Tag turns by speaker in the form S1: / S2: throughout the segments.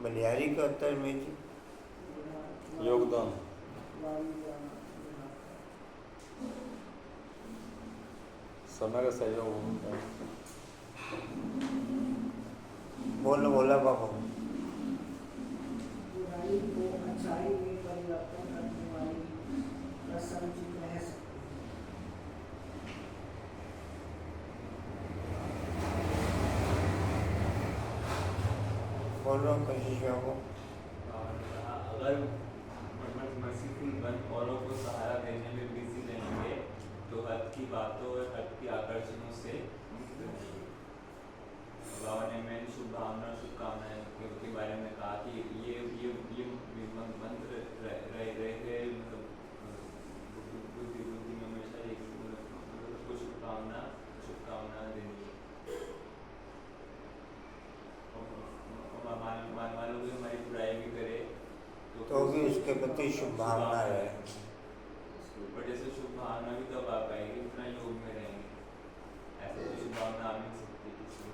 S1: बलिहारी का उत्तर में जी
S2: योगदान। समय का सहयोग।
S1: बोलो बोला बाबू।
S3: बुराई को अच्छाई में परिवर्तन करने वाली प्रसन्नचित्त रह सकती है।
S1: बोलो कशिश बाबू।
S4: अगर मर्सीफुल वन औरों को सहारा देने में बिजी रहेंगे तो हद की बातों और हद की आकर्षणों से मुक्त रहेंगे। बाबा ने मैंने शुभ भावना और शुभकामनाएं के बारे में कहा कि ये मंत्र रहे मतलब बुद्धि में हमेशा एक उसको शुभकामना देनी है। मान लो कि हमारी बुराई भी करे
S1: तो भी उसके प्रति शुभ भावना रहे।
S4: पर जैसे शुभ भावना भी तब आ पाएगी उतना योग में रहेंगे। ऐसे तो शुभ भावना आ नहीं सकती किसी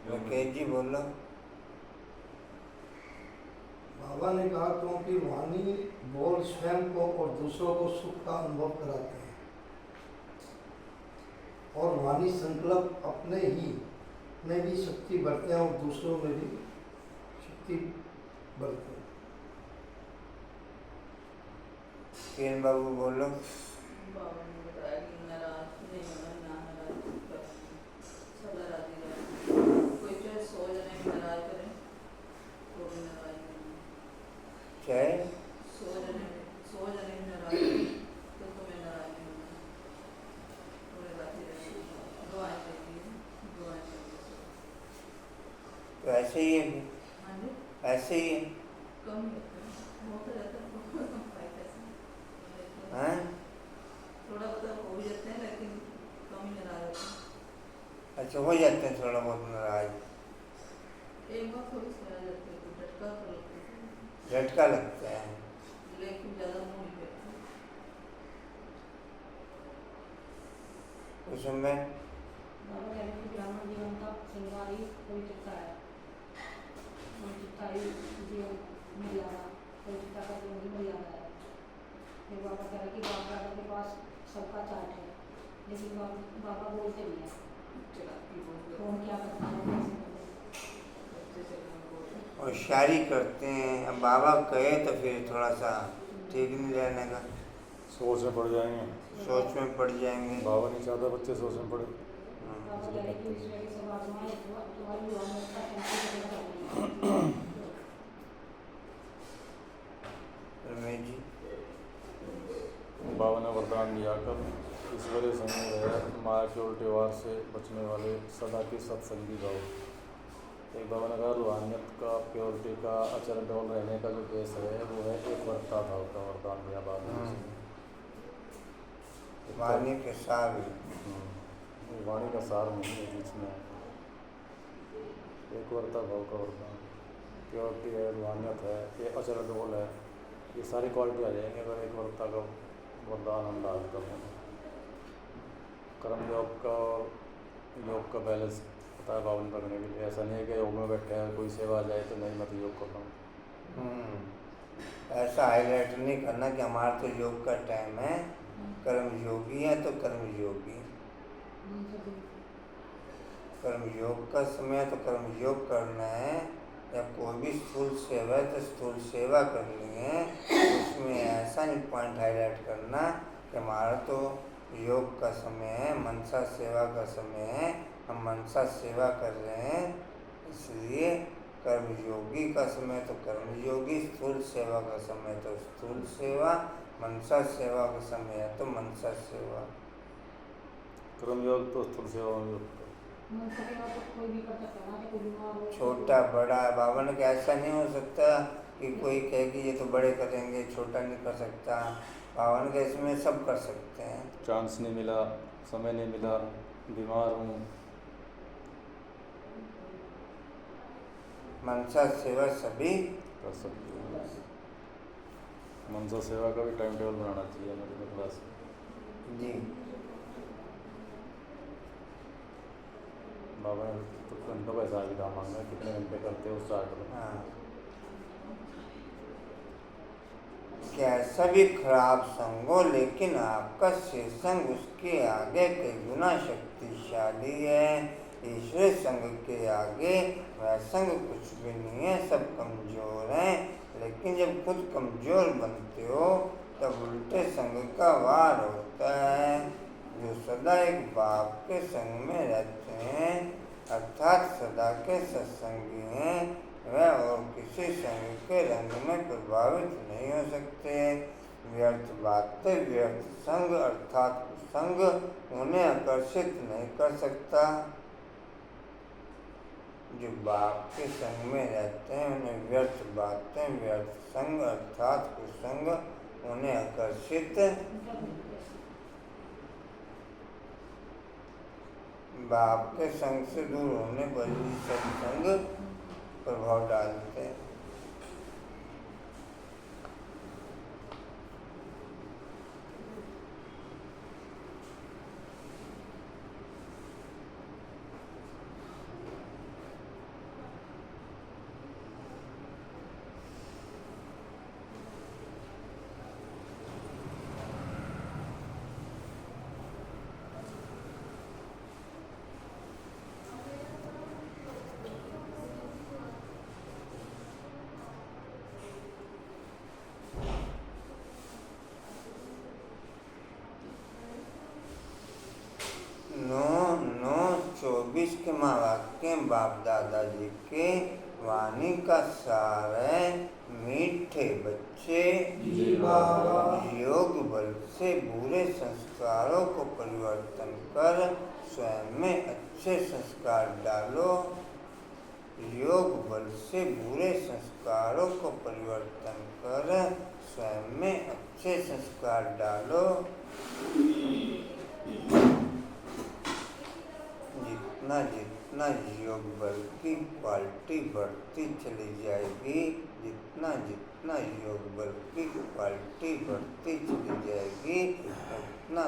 S1: मुकेश जी बोलो।
S5: बाबा ने कहा क्योंकि वाणी बोल स्वयं को और दूसरों को सुख का अनुभव कराते हैं और वाणी संकल्प अपने ही में भी शक्ति बढ़ते हैं और दूसरों में भी शक्ति बढ़ते हैं।
S1: किरण बाबू बोलो।
S6: बाबा ने बताया कि नाराज नहीं होना, ना नाराज सदा राजी रहना। कोई चाहे 100 जने भी नाराज करें तो भी नाराज नहीं होना।
S1: चाहे
S6: 100 जने भी नाराज करें तो तुम्हें नाराज नहीं होना। तुम्हें राजी रहना। दुआएं चाहिए।
S1: तो ऐसे ही है।
S6: हाँ जी।
S1: ऐसे ही है।
S6: कम ही होता है, होता जाता है
S1: हैं?
S6: थोड़ा बहुत हो भी जाते हैं लेकिन कम ही नाराज होते हैं।
S1: अच्छा हो जाते हैं थोड़ा बहुत नाराज।
S6: एक बार थोड़ी सी नाराज होते हैं तो झटका तो लगता है।
S1: झटका लगता है।
S6: लेकिन ज़्यादा मुँह नहीं फेरते।
S1: उसमें
S7: बाबा कहते हैं कि ब्राह्मण जीवन का श्रृंगार ही पवित्रता है। पवित्रता ही जीवन मर्यादा, पवित्रता का जीवन ही मर्यादा है। फिर बाबा कह रहे कि बाप दादा के पास सबका चार्ट है लेकिन बाबा बोलते नहीं है। कौन क्या करता है, कैसे करता है।
S1: होशियारी करते हैं। अब बाबा कहे तो फिर थोड़ा सा ठीक नहीं रहने का।
S2: सोच में पड़ जाएंगे।
S1: सोच में पड़ जाएंगे।
S2: बाबा नहीं चाहता बच्चे सोच में पड़े।
S7: बाबा कह रहे कि ईश्वर की सब आत्माएं तुम्हारी मानवता संस्कृति का करनी है।
S1: रमेश जी
S2: बाबा ने वरदान दिया कर ईश्वरीय संग में रहे, माया के उल्टे वार से बचने वाले सदा के सत्संगी भाव। एक बाबा ने कहा रूहानियत का, प्योरिटी का, अचल डोल रहने का जो केस है वो है एक वर्ता भाव का वरदान दिया बाबा ने।
S1: वाणी के सार।
S2: वाणी का सार नहीं है, बीच में एक वर्ता भाव का वरदान। प्योरिटी है, रूहानियत है, ये अचल डोल है, ये सारी क्वालिटी आ जाएंगे अगर एक वर्ता का वरदान हम डाल कर दें। कर्म योग का और योग का बैलेंस पता है बावन रखने के लिए। ऐसा नहीं है कि योग में बैठे हैं कोई सेवा आ जाए तो नहीं मैं तो योग कर रहा हूँ।
S1: ऐसा हाईलाइट नहीं करना कि हमारा तो योग का टाइम है, कर्म योगी है तो कर्म योगी। कर्म योग का समय तो कर्म योग करना है। या कोई भी स्थूल सेवा है तो स्थूल सेवा करनी है। उसमें ऐसा नहीं पॉइंट हाईलाइट करना कि हमारा तो योग का समय है, मनसा सेवा का समय है, हम मनसा सेवा कर रहे हैं इसलिए कर्मयोगी का समय तो कर्मयोगी, स्थूल सेवा का समय तो स्थूल सेवा, मनसा सेवा का समय है तो मनसा सेवा।
S2: कर्म योग तो स्थूल सेवा में योग
S7: कोई भी कर सकता है ना, तो कोई बीमार हो,
S1: छोटा बड़ा बाबा ने कहा ऐसा नहीं हो सकता कि कोई कहे कि ये तो बड़े करेंगे छोटा नहीं कर सकता। बाबा ने कहा इसमें सब कर सकते हैं।
S2: चांस नहीं मिला, समय नहीं मिला, बीमार हूँ,
S1: मनसा सेवा सभी
S2: कर सकते हैं। मनसा सेवा का भी टाइम टेबल बनाना चाहिए मेरे क्लास में।
S1: जी।
S2: बाबा ने तो घंटों का हिसाब किताब मांगा, कितने घंटे करते हो उस चार्ट में।
S1: हाँ कैसा भी खराब संग हो, लेकिन आपका शेष संग उसके आगे कई गुना शक्तिशाली है। ईश्वर संग के आगे वह संग कुछ भी नहीं है, सब कमजोर हैं। लेकिन जब खुद कमजोर बनते हो तब उल्टे संग का वार होता है। जो सदा एक बाप के संग में रहते हैं अर्थात सदा के सत्संगी हैं, वह और किसी संग के रंग में प्रभावित नहीं हो सकते। व्यर्थ बातें, व्यर्थ संग अर्थात संग उन्हें आकर्षित नहीं कर सकता। जो बाप के संग में रहते हैं उन्हें व्यर्थ बातें, व्यर्थ संग अर्थात कुसंग उन्हें आकर्षित, बाप के संग से दूर होने पर भी सत्संग प्रभाव डालते हैं। के महावाक्य बाप दादाजी के वाणी का सार है। मीठे बच्चे योग बल से बुरे संस्कारों को परिवर्तन कर स्वयं में अच्छे संस्कार डालो। योग बल से बुरे संस्कारों को परिवर्तन कर स्वयं में अच्छे संस्कार डालो। जितना जितना योग बल की क्वालिटी बढ़ती चली जाएगी, जितना जितना योग बल की क्वालिटी बढ़ती चली जाएगी, उतना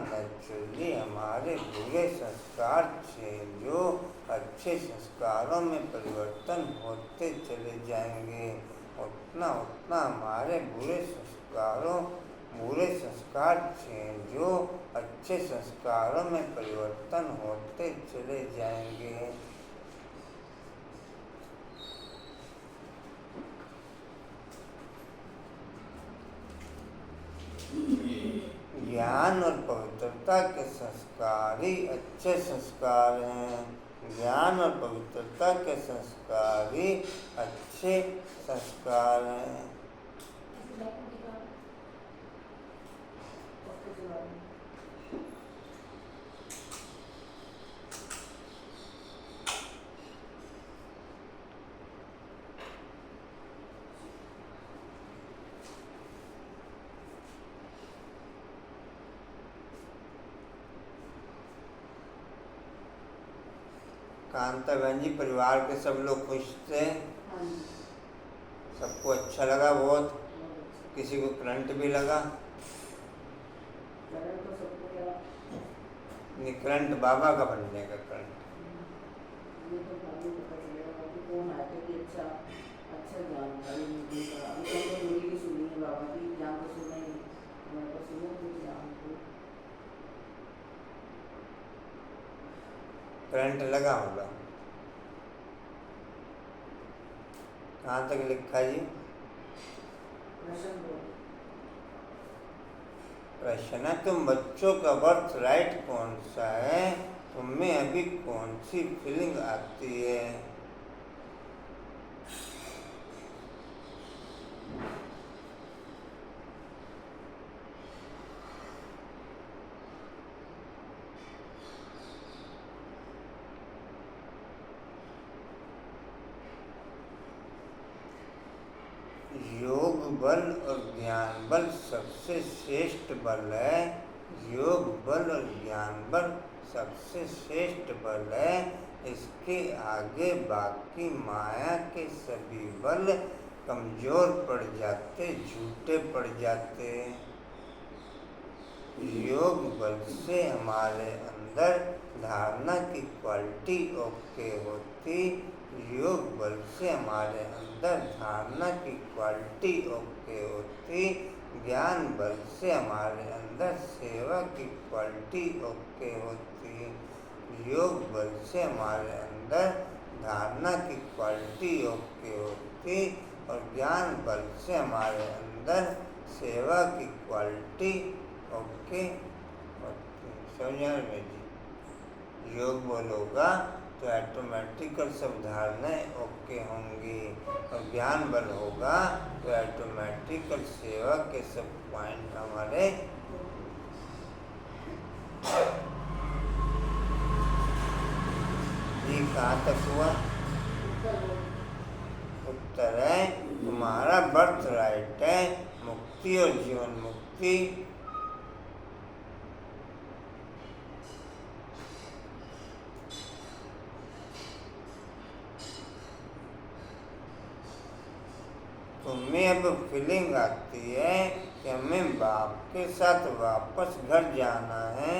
S1: नेचुरली हमारे बुरे संस्कार चेंज हो, अच्छे संस्कारों में परिवर्तन होते चले जाएंगे। उतना उतना हमारे बुरे संस्कार चेंज हो, अच्छे संस्कारों में परिवर्तन होते चले जाएंगे। ज्ञान और पवित्रता के संस्कार ही अच्छे संस्कार हैं। ज्ञान और पवित्रता के संस्कार ही अच्छे संस्कार हैं। कांता बहन जी, परिवार के सब लोग खुश थे? सबको अच्छा लगा बहुत? किसी को करंट भी लगा? नहीं, करंट बाबा का बनने का करंट। करंट लगा होगा। कहाँ तक लिखा जी? प्रश्न है, तुम बच्चों का बर्थ राइट कौन सा है? तुम्हें अभी कौन सी फीलिंग आती है? योग बल और ज्ञान बल सबसे श्रेष्ठ बल है। योग बल और ज्ञान बल सबसे श्रेष्ठ बल है। इसके आगे बाकी माया के सभी बल कमजोर पड़ जाते, झूठे पड़ जाते। योग बल से हमारे अंदर धारणा की क्वालिटी ओके होती, योग बल से हमारे अंदर धारणा की क्वालिटी ओके होती, ज्ञान बल से हमारे अंदर सेवा की क्वालिटी ओके होती, योग बल से हमारे अंदर धारणा की क्वालिटी ओके होती और ज्ञान बल से हमारे अंदर सेवा की क्वालिटी ओके होती। समझ में जी, योग बल होगा तो ऑटोमेटिकल सब धारणाएँ ओके होंगी और ज्ञान बल होगा तो ऑटोमेटिकल सेवा के सब पॉइंट हमारे। ये कहाँ तक हुआ? उत्तर है तुम्हारा बर्थ राइट है मुक्ति और जीवन मुक्ति। तुम्हें अब फीलिंग आती है कि हमें बाप के साथ वापस घर जाना है।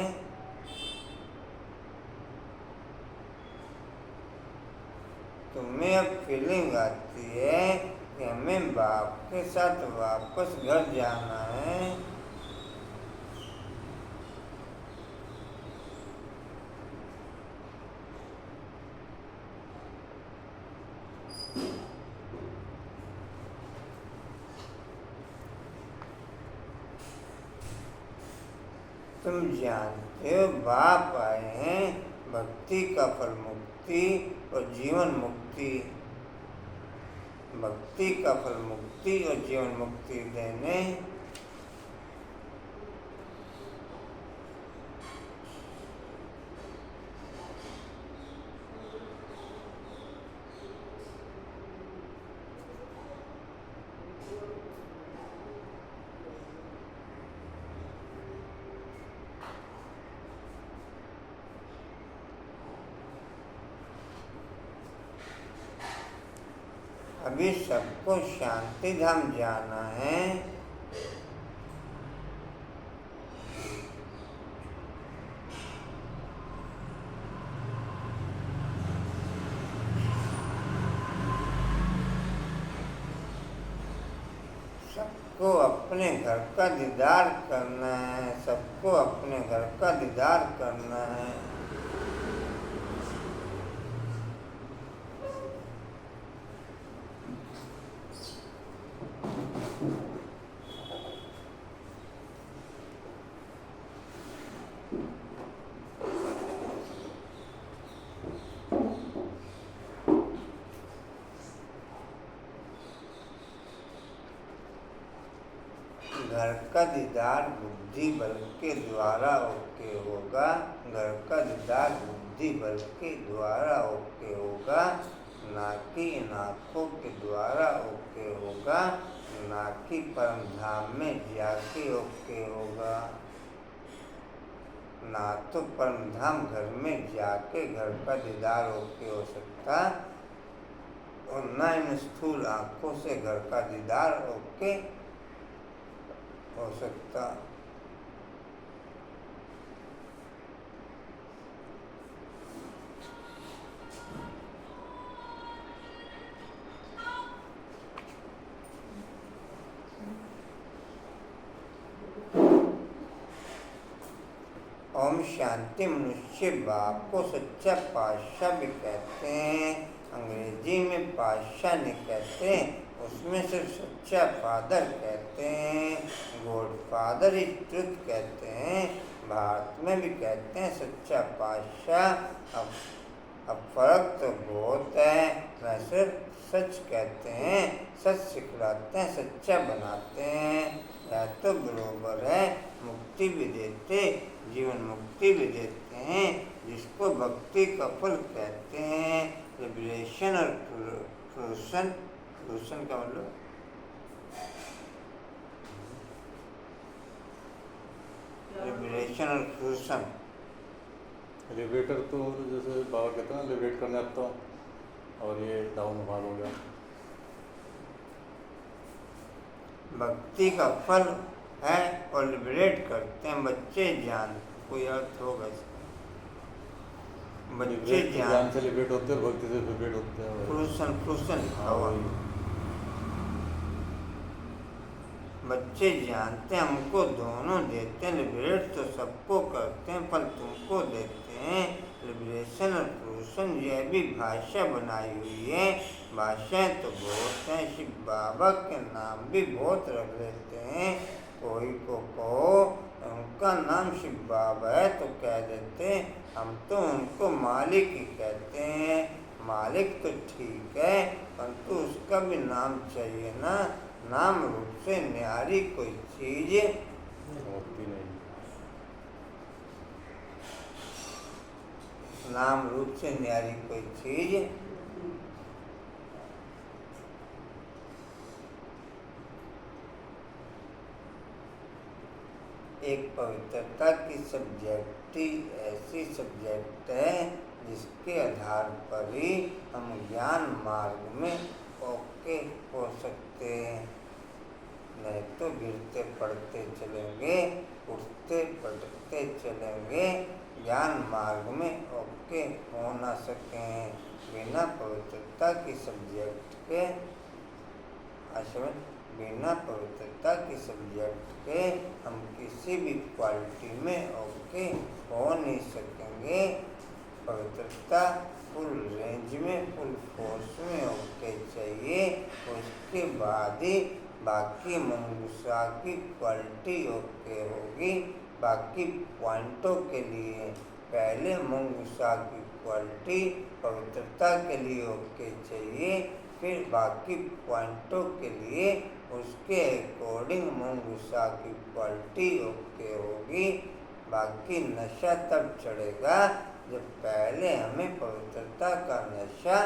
S1: तुम्हें अब फीलिंग आती है कि हमें बाप के साथ वापस घर जाना है। तुम जानते हो बाप आए हैं भक्ति का फल मुक्ति और जीवन मुक्ति, भक्ति का फल मुक्ति और जीवन मुक्ति देने। अभी सबको शांति धाम जाना है। सबको अपने घर का दीदार करना है, सबको अपने घर का दीदार करना है। घर का दीदार बुद्धि बल के द्वारा ओके होगा, घर का दीदार बुद्धि बल के द्वारा ओके होगा, ना कि इन आँखों के द्वारा ओके होगा, ना कि परम धाम में जाके ओके होगा। ना तो परम धाम घर में जाके घर का दीदार ओके हो सकता और ना इन स्थूल आँखों से घर का दीदार ओके हो सकता। ओम शांति मनुष्य बाप को सच्चा पातशाह भी कहते हैं, अंग्रेजी में पातशाह नहीं कहते, उसमें सिर्फ सच्चा फादर कहते हैं, गॉड फादर इज ट्रुथ कहते हैं, भारत में भी कहते हैं सच्चा पातशाह। अब फर्क तो बहुत है, वैसे सच कहते हैं, सच सिखलाते हैं, सच्चा बनाते हैं, या तो बरोबर है, मुक्ति भी देते, जीवन मुक्ति भी देते हैं, जिसको भक्ति का फल कहते हैं। लिबरेशन और फ्रूशन, फ्रूशन का मतलब लिबरेशन और फ्रूशन।
S2: लिबरेटर तो जैसे बाबा कहते हैं ना, लिबरेट करने आता हूँ, और ये डाउन भाग हो गया।
S1: भक्ति का फल है और लिबरेट करते हैं बच्चे, ज्ञान कोई अर्थ होगा इसका। बच्चे
S2: ज्ञान से लिबरेट होते हैं और भक्ति से लिबरेट होते हैं।
S1: फ्रूसन लिखा
S2: हाँ
S1: हुआ।
S2: वही।
S1: बच्चे जानते हैं हमको दोनों देते हैं, लिबरेट तो सबको करते हैं, फल तुमको देते हैं। लिबरेशन और फ्रूसन यह भी भाषा बनाई हुई है। भाषाएं तो बहुत हैं, शिव बाबा के नाम भी बहुत रख लेते हैं। कोई को कहो उनका नाम शिव बाबा है तो कह देते हैं, हम तो उनको मालिक ही कहते हैं। मालिक तो ठीक है, परंतु उसका भी नाम चाहिए ना। नाम रूप से न्यारी कोई चीज
S2: होती नहीं।
S1: नाम रूप से न्यारी कोई चीज एक पवित्रता की सब्जेक्टी ऐसी सब्जेक्ट है जिसके आधार पर ही हम ज्ञान मार्ग में ओके हो सकते हैं। नहीं तो गिरते पड़ते चलेंगे, उठते पटकते चलेंगे, ज्ञान मार्ग में ओके हो ना सकें। बिना पवित्रता की सब्जेक्ट के बिना पवित्रता की सब्जेक्ट के हम किसी भी क्वालिटी में ओके हो नहीं सकेंगे। पवित्रता फुल रेंज में, फुल फोर्स में ओके चाहिए, उसके बाद ही बाकी मंगूसा की क्वालिटी ओके होगी। बाकी पॉइंटों के लिए पहले मंगूसा की क्वालिटी पवित्रता के लिए ओके चाहिए, फिर बाकी पॉइंटों के लिए उसके अकॉर्डिंग मंगूसा की क्वालिटी ओके होगी। बाकी नशा तब चढ़ेगा जब पहले हमें पवित्रता का नशा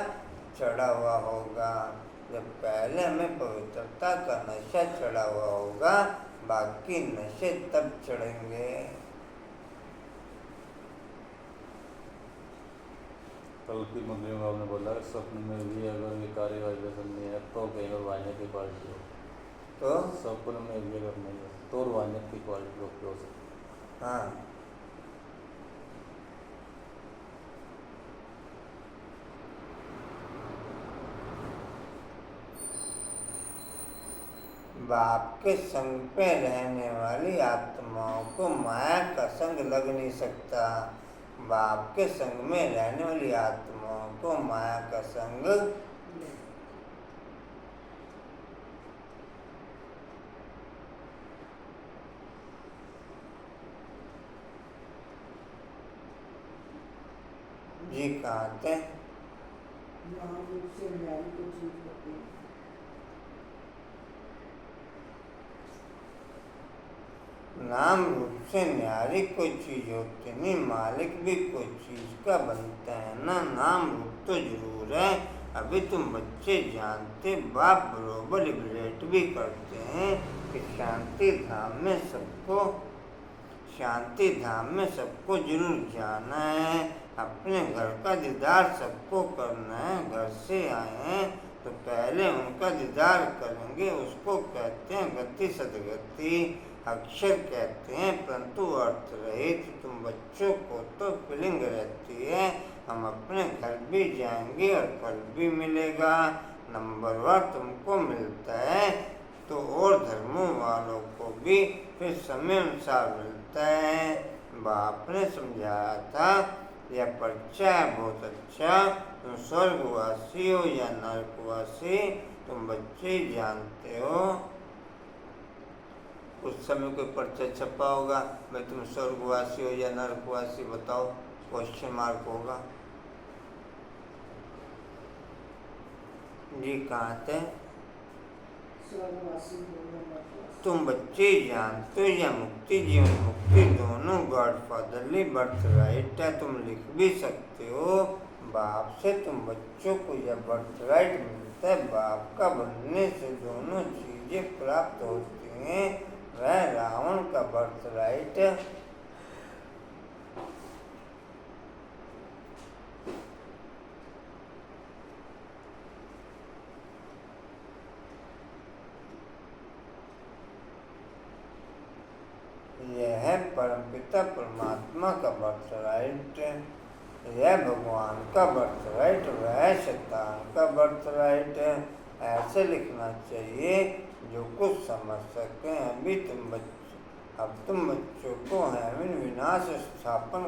S1: चढ़ा हुआ होगा। जब पहले हमें पवित्रता का नशा चढ़ा हुआ होगा, बाकी नशे तब चढ़ेंगे।
S2: कल की मंदिर में आपने बोला स्वप्न में भी अगर ये कार्य वाइब्रेशन नहीं है तो कहीं और वायने की क्वालिटी हो,
S1: तो
S2: स्वप्न में भी अगर नहीं है तो वायने की क्वालिटी ओके हो सकती।
S1: हाँ, बाप के संग पे रहने वाली आत्माओं को माया का संग लग नहीं सकता। बाप के संग में रहने वाली आत्माओं को माया का संग जी कहाँ थे?
S3: नाम रूप से न्यारी को चीज होती है।
S1: नाम रूप से न्यारी कोई चीज होती नहीं, मालिक भी कोई चीज का बनता है ना। नाम रूप तो जरूर है। अभी तुम बच्चे जानते, बाप बरोबर लिबरेट भी करते हैं कि शांति धाम में सबको जरूर जाना है। अपने घर का दीदार सबको करना है। घर से आए हैं तो पहले उनका दीदार करेंगे, उसको कहते हैं गति सदगति। अक्षर कहते हैं परंतु अर्थ रहित। तुम बच्चों को तो फीलिंग रहती है, हम अपने घर भी जाएंगे और फल भी मिलेगा। नंबर 1 तुमको मिलता है तो और धर्मों वालों को भी फिर समय अनुसार मिलता है। बाप ने समझाया था यह पर्चा है बहुत अच्छा, तुम स्वर्गवासी हो या नरकवासी तुम बच्चे जानते हो। उस समय कोई पर्चा छपा होगा, भाई तुम स्वर्गवासी हो या नरकवासी बताओ, क्वेश्चन मार्क होगा। जी कहाँ थे?
S3: स्वर्गवासी बोलो नरकवासी।
S1: तुम बच्चे जानते हो या मुक्ति जीवन मुक्ति दोनों गॉडफादरली बर्थ राइट है। तुम लिख भी सकते हो, बाप से तुम बच्चों को यह बर्थ राइट मिलता है। बाप का बनने से दोनों चीजें प्राप्त होती हैं। वह रावण का बर्थ राइट यह है परमपिता परमात्मा का बर्थ राइट। यह भगवान का बर्थ राइट, वह शैतान का बर्थ राइट। ऐसे लिखना चाहिए जो कुछ समझ सकें। अब तुम बच्चों को हेवन विनाश स्थापन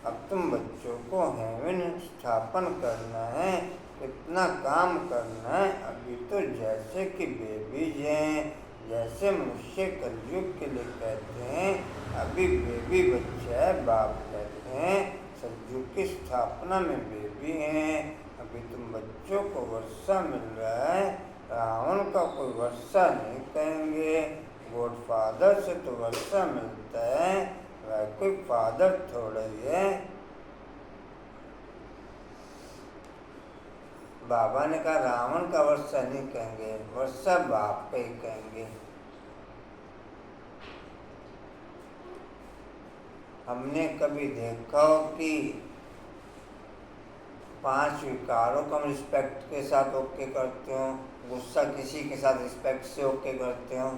S1: अब तुम बच्चों को हेवन स्थापन करना है। कितना काम करना है। अभी तो जैसे कि बेबीज हैं, जैसे मनुष्य कलयुग के लिए कहते हैं अभी बेबी बच्चा है, बाप कहते हैं सतयुग की स्थापना में बेबी हैं। अभी तुम बच्चों को वर्षा मिल रहा है। रावण का कोई वर्षा नहीं कहेंगे। गॉड फादर से तो वर्षा मिलता है, वह कोई फादर थोड़ा ही है। बाबा ने कहा रावण का वर्षा नहीं कहेंगे, वर्षा बाप का ही कहेंगे। हमने कभी देखा हो कि 5 विकारों को हम रिस्पेक्ट के साथ ओके करते हो? गुस्सा किसी के साथ रिस्पेक्ट से ओके करते हो?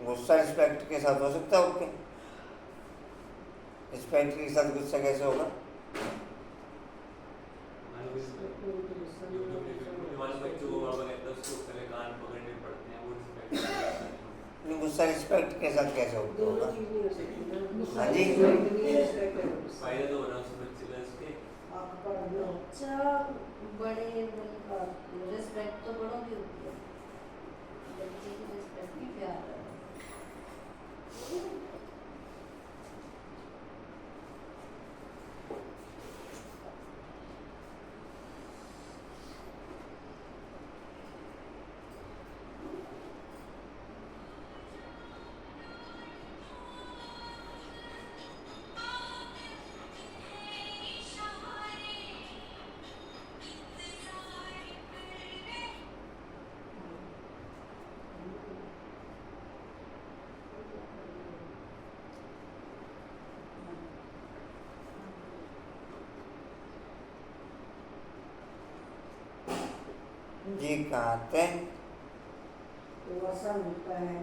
S1: गुस्सा रिस्पेक्ट के साथ हो सकता है ओके? रिस्पेक्ट के साथ गुस्सा कैसे होगा? गुस्सा रिस्पेक्ट के साथ कैसे होगा? हाँ जी,
S4: फायदा तो होना उससे बच्चे का इसके
S6: बच्चा बड़े रिस्पेक्ट तो बड़ों की होती है, बच्चे की रिस्पेक्ट भी प्यार है।
S1: जी कहाँ थे?
S3: तो वर्षा मिलता है,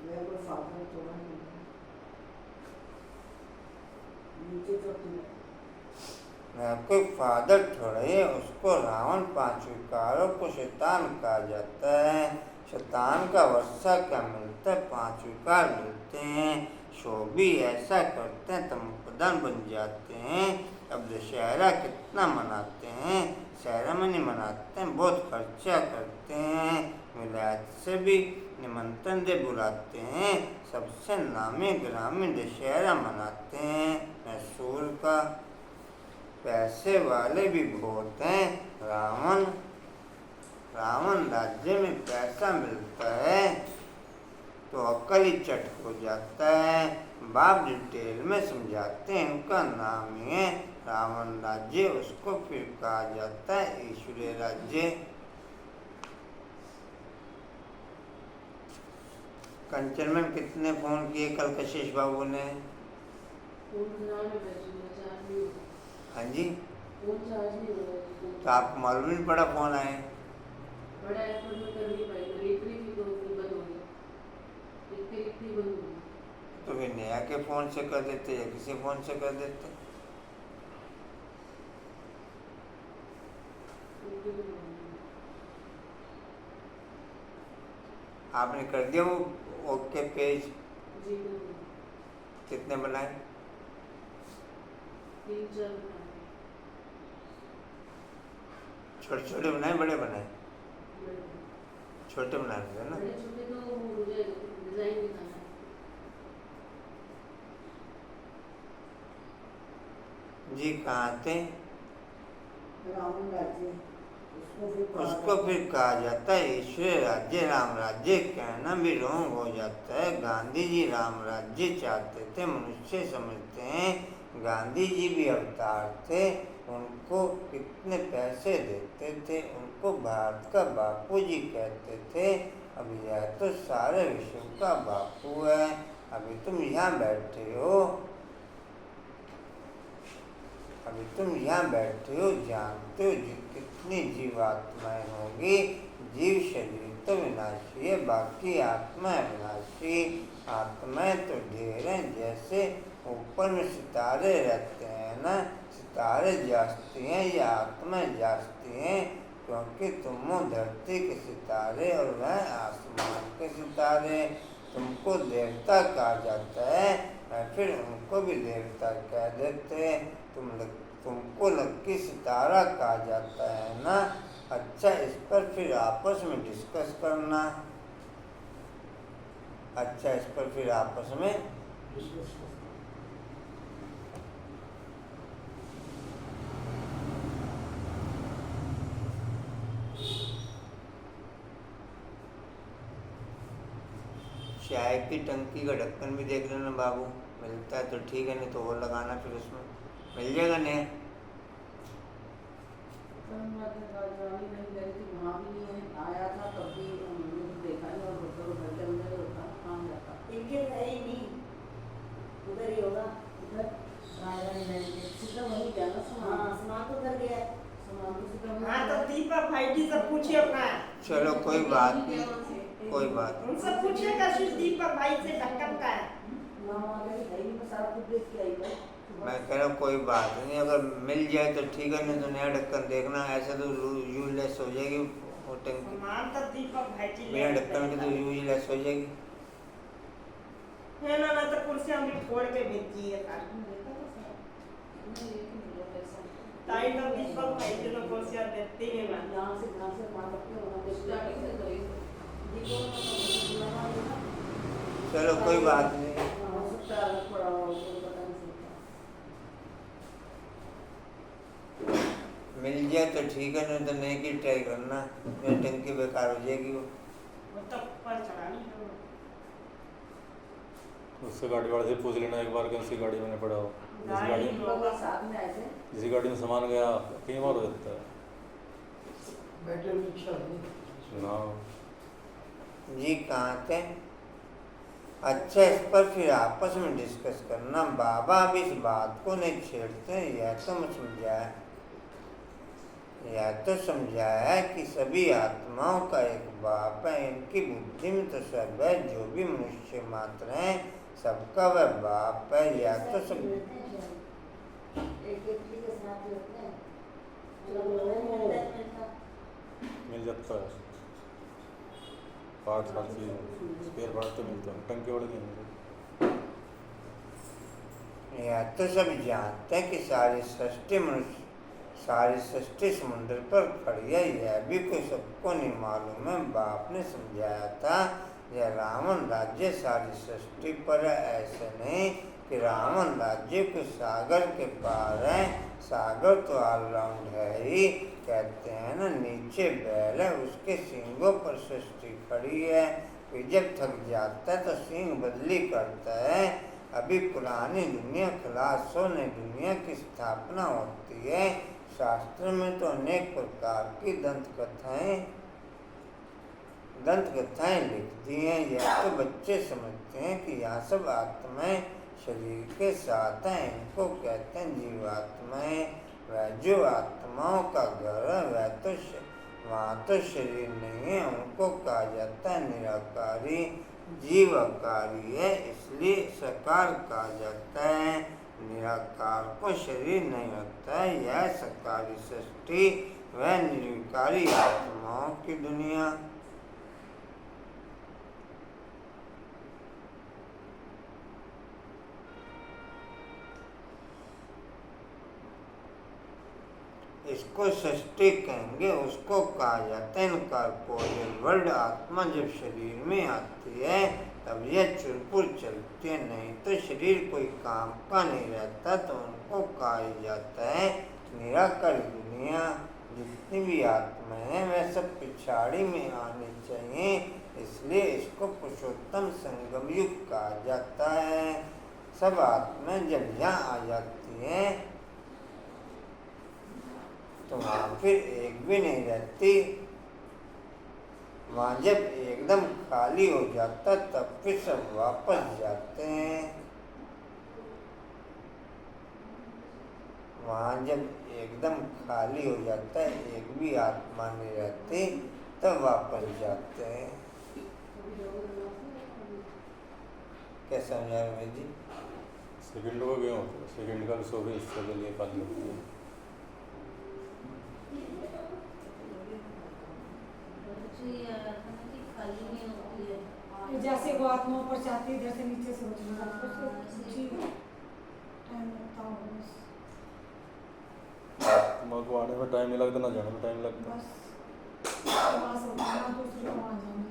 S3: मेरे को फादर थोड़ा नहीं है। नीचे तो
S1: कोई फादर थोड़ा ही, उसको रावण 5 विकारों को शैतान कहा जाता है। शैतान का वर्षा क्या मिलता है? 5 विकार मिलते हैं। शो भी ऐसा करते हैं तम प्रधान बन जाते हैं। अब दशहरा कितना मनाते हैं, सेरेमनी मनाते हैं, बहुत खर्चा करते हैं, विलायत से भी निमंत्रण दे बुलाते हैं, सबसे नामी ग्रामी दशहरा मनाते हैं। मैसूर का पैसे वाले भी बहुत हैं। रावण राज्य में पैसा मिलता है तो अकल ही चट हो जाता है। बाप डिटेल में समझाते हैं, उनका नाम ही है रावण राज्य। उसको फिर कहा जाता है ईश्वरीय राज्य। कंचन में कितने फोन किए कल कशिश बाबू ने? हाँ जी, तो आपको मालूम नहीं पड़ा फोन आए? तो फिर नया के फोन से कर देते या किसी फोन से कर देते। आपने कर दिया वो ओके पेज? कितने बनाए?
S6: 3-4
S1: छोटे छोटे बनाए बड़े बनाए? छोटे बना रहे ना?
S6: बड़े छोटे तो हो जाएगा, डिजाइन दिखाना है।
S1: जी कहाँ थे?
S3: रावण राज्य,
S1: उसको फिर कहा जाता है ईश्वर राज्य, राम राज्य। कहना भी रॉन्ग हो जाता है। गांधी जी राम राज्य चाहते थे, मनुष्य समझते हैं। गांधी जी भी अवतार थे, उनको कितने पैसे देते थे, उनको भारत का बापू जी कहते थे। अब यह तो सारे विश्व का बापू है। अभी तुम यहाँ बैठे हो, जानते हो कितनी जीवात्माएं होंगी। जीव शरीर तो विनाशी है, बाकी आत्मा विनाशी। आत्माएं तो ढेर हैं, जैसे ऊपर में सितारे रहते हैं ना, सितारे जागती हैं या आत्मा जागती हैं, क्योंकि तुम हो धरती के सितारे और वह आसमान के सितारे। तुमको देवता कहा जाता है और फिर उनको भी देवता कह देते हैं। तुमको लक्की सितारा कहा जाता है ना। अच्छा, इस पर फिर आपस में डिस्कस करना। अच्छा, इस पर फिर आपस में चाय की टंकी का ढक्कन भी देख लेना बाबू, मिलता है तो ठीक है, नहीं तो वो लगाना फिर उसमें मिल जाएगा नया।
S3: वहाँ भी नहीं है, आया था तब भी हमने देखा नहीं, और घर के अंदर होता काम जाता। इनके है ही नहीं, उधर ही होगा, उधर सीधा वही गया ना सामान। हाँ, सामान तो उधर गया है, सामान तो सीधा। हाँ, तो दीपक भाई जी सब पूछिए अपना। चलो कोई बात नहीं, कोई बात नहीं। उनसे पूछिएगा, सिर्फ दीपक भाई से ढक्कन का है। मैं सारा कुछ देख के आई हूँ। मैं कह रहा हूँ कोई बात नहीं, अगर मिल जाए तो ठीक है, नहीं तो नया ढक्कन देखना। ऐसे तो यूजलेस हो जाएगी वो टंकी, बिना ढक्कन के तो यूजलेस हो जाएगी। है ना, तो कुर्सियाँ भी फोड़ के भेजी है ताई, तो दीपक भाई जी तो कुर्सियाँ देते ही हैं। यहाँ से मार सकते हो। चलो कोई बात नहीं। मिल जाए तो ठीक है, नहीं तो नई की ट्राई करना, मेरी टंकी बेकार हो जाएगी वो तो पर चलानी है।
S2: उससे गाड़ी वाले से पूछ लेना एक बार कि उसकी गाड़ी में पड़ा हो। जिस गाड़ी में सामान गया कई बार हो जाता है।
S5: बैटरी रिक्शा नहीं
S2: ना
S1: जी, कहाँ थे? अच्छा, इस पर फिर आपस में डिस्कस करना। बाबा अब इस बात को नहीं छेड़ते, यह तो समझाया कि सभी आत्माओं का एक बाप है। इनकी बुद्धि में तो सब है, जो भी मनुष्य मात्र हैं सबका वह बाप है। या तो सब
S2: मिल जाता है पार्ट, हर चीज़ स्पेयर पार्ट तो मिलता है, टंकी वाले नहीं मिलते।
S1: या तो सब जानते हैं कि सारी सृष्टि समुद्र पर खड़ी है, यह भी कोई सबको नहीं मालूम है। बाप ने समझाया था यह रावण राज्य सारी सृष्टि पर है। ऐसे नहीं कि रावण राज्य को सागर के पार है, सागर तो ऑलराउंड है ही। कहते हैं ना, नीचे बैल है, उसके सींगों पर सृष्टि खड़ी है, फिर जब थक जाता है तो सींग बदली करता है। अभी पुरानी दुनिया खलास हो, नई दुनिया की स्थापना होती है। शास्त्र में तो अनेक प्रकार की दंत कथाएं लिख दी हैं। यह तो बच्चे समझते हैं कि यह सब आत्माएं शरीर के साथ हैं, इनको कहते हैं जीवात्माएं। वह जो आत्माओं का घर है वहाँ तो शरीर नहीं है, उनको कहा जाता है निराकारी। जीवाकारी है, इसलिए साकार कहा जाता है। निराकार को शरीर नहीं होता है। यह साकारी सृष्टि, वह निर्विकारी आत्माओं की दुनिया। इसको सृष्टि कहेंगे, उसको कहा जाता है इनकॉर्पोरियल वर्ल्ड। आत्मा जब शरीर में आती है तब यह चुरपुर चलती है, नहीं तो शरीर कोई काम का नहीं रहता, तो उनको कहा जाता है निराकार दुनिया। जितनी भी आत्मा है वह सब पिछाड़ी में आनी चाहिए, इसलिए इसको पुरुषोत्तम संगम युग कहा जाता है। सब आत्माएं जब यहाँ आ जाती हैं तो वहाँ फिर एक भी नहीं रहती। वहाँ जब एकदम खाली हो जाता तब फिर सब वापस जाते हैं। वहाँ जब एकदम खाली हो जाता है, एक भी आत्मा नहीं रहती, तब वापस जाते हैं। क्या समझा रहे जी?
S2: सेकंड को क्यों होता है? सेकंड का भी 100 हिस्से के लिए खाली होती है।
S6: खाली नहीं होती है।
S7: जैसे वो आत्मा ऊपर चाहती है, इधर से नीचे सोचना टाइम लगता होगा बस।
S2: दिमाग को आने में टाइम नहीं लगता, ना जाने में टाइम लगता।
S7: बस वहाँ से उठना, दूसरे को वहाँ जाना।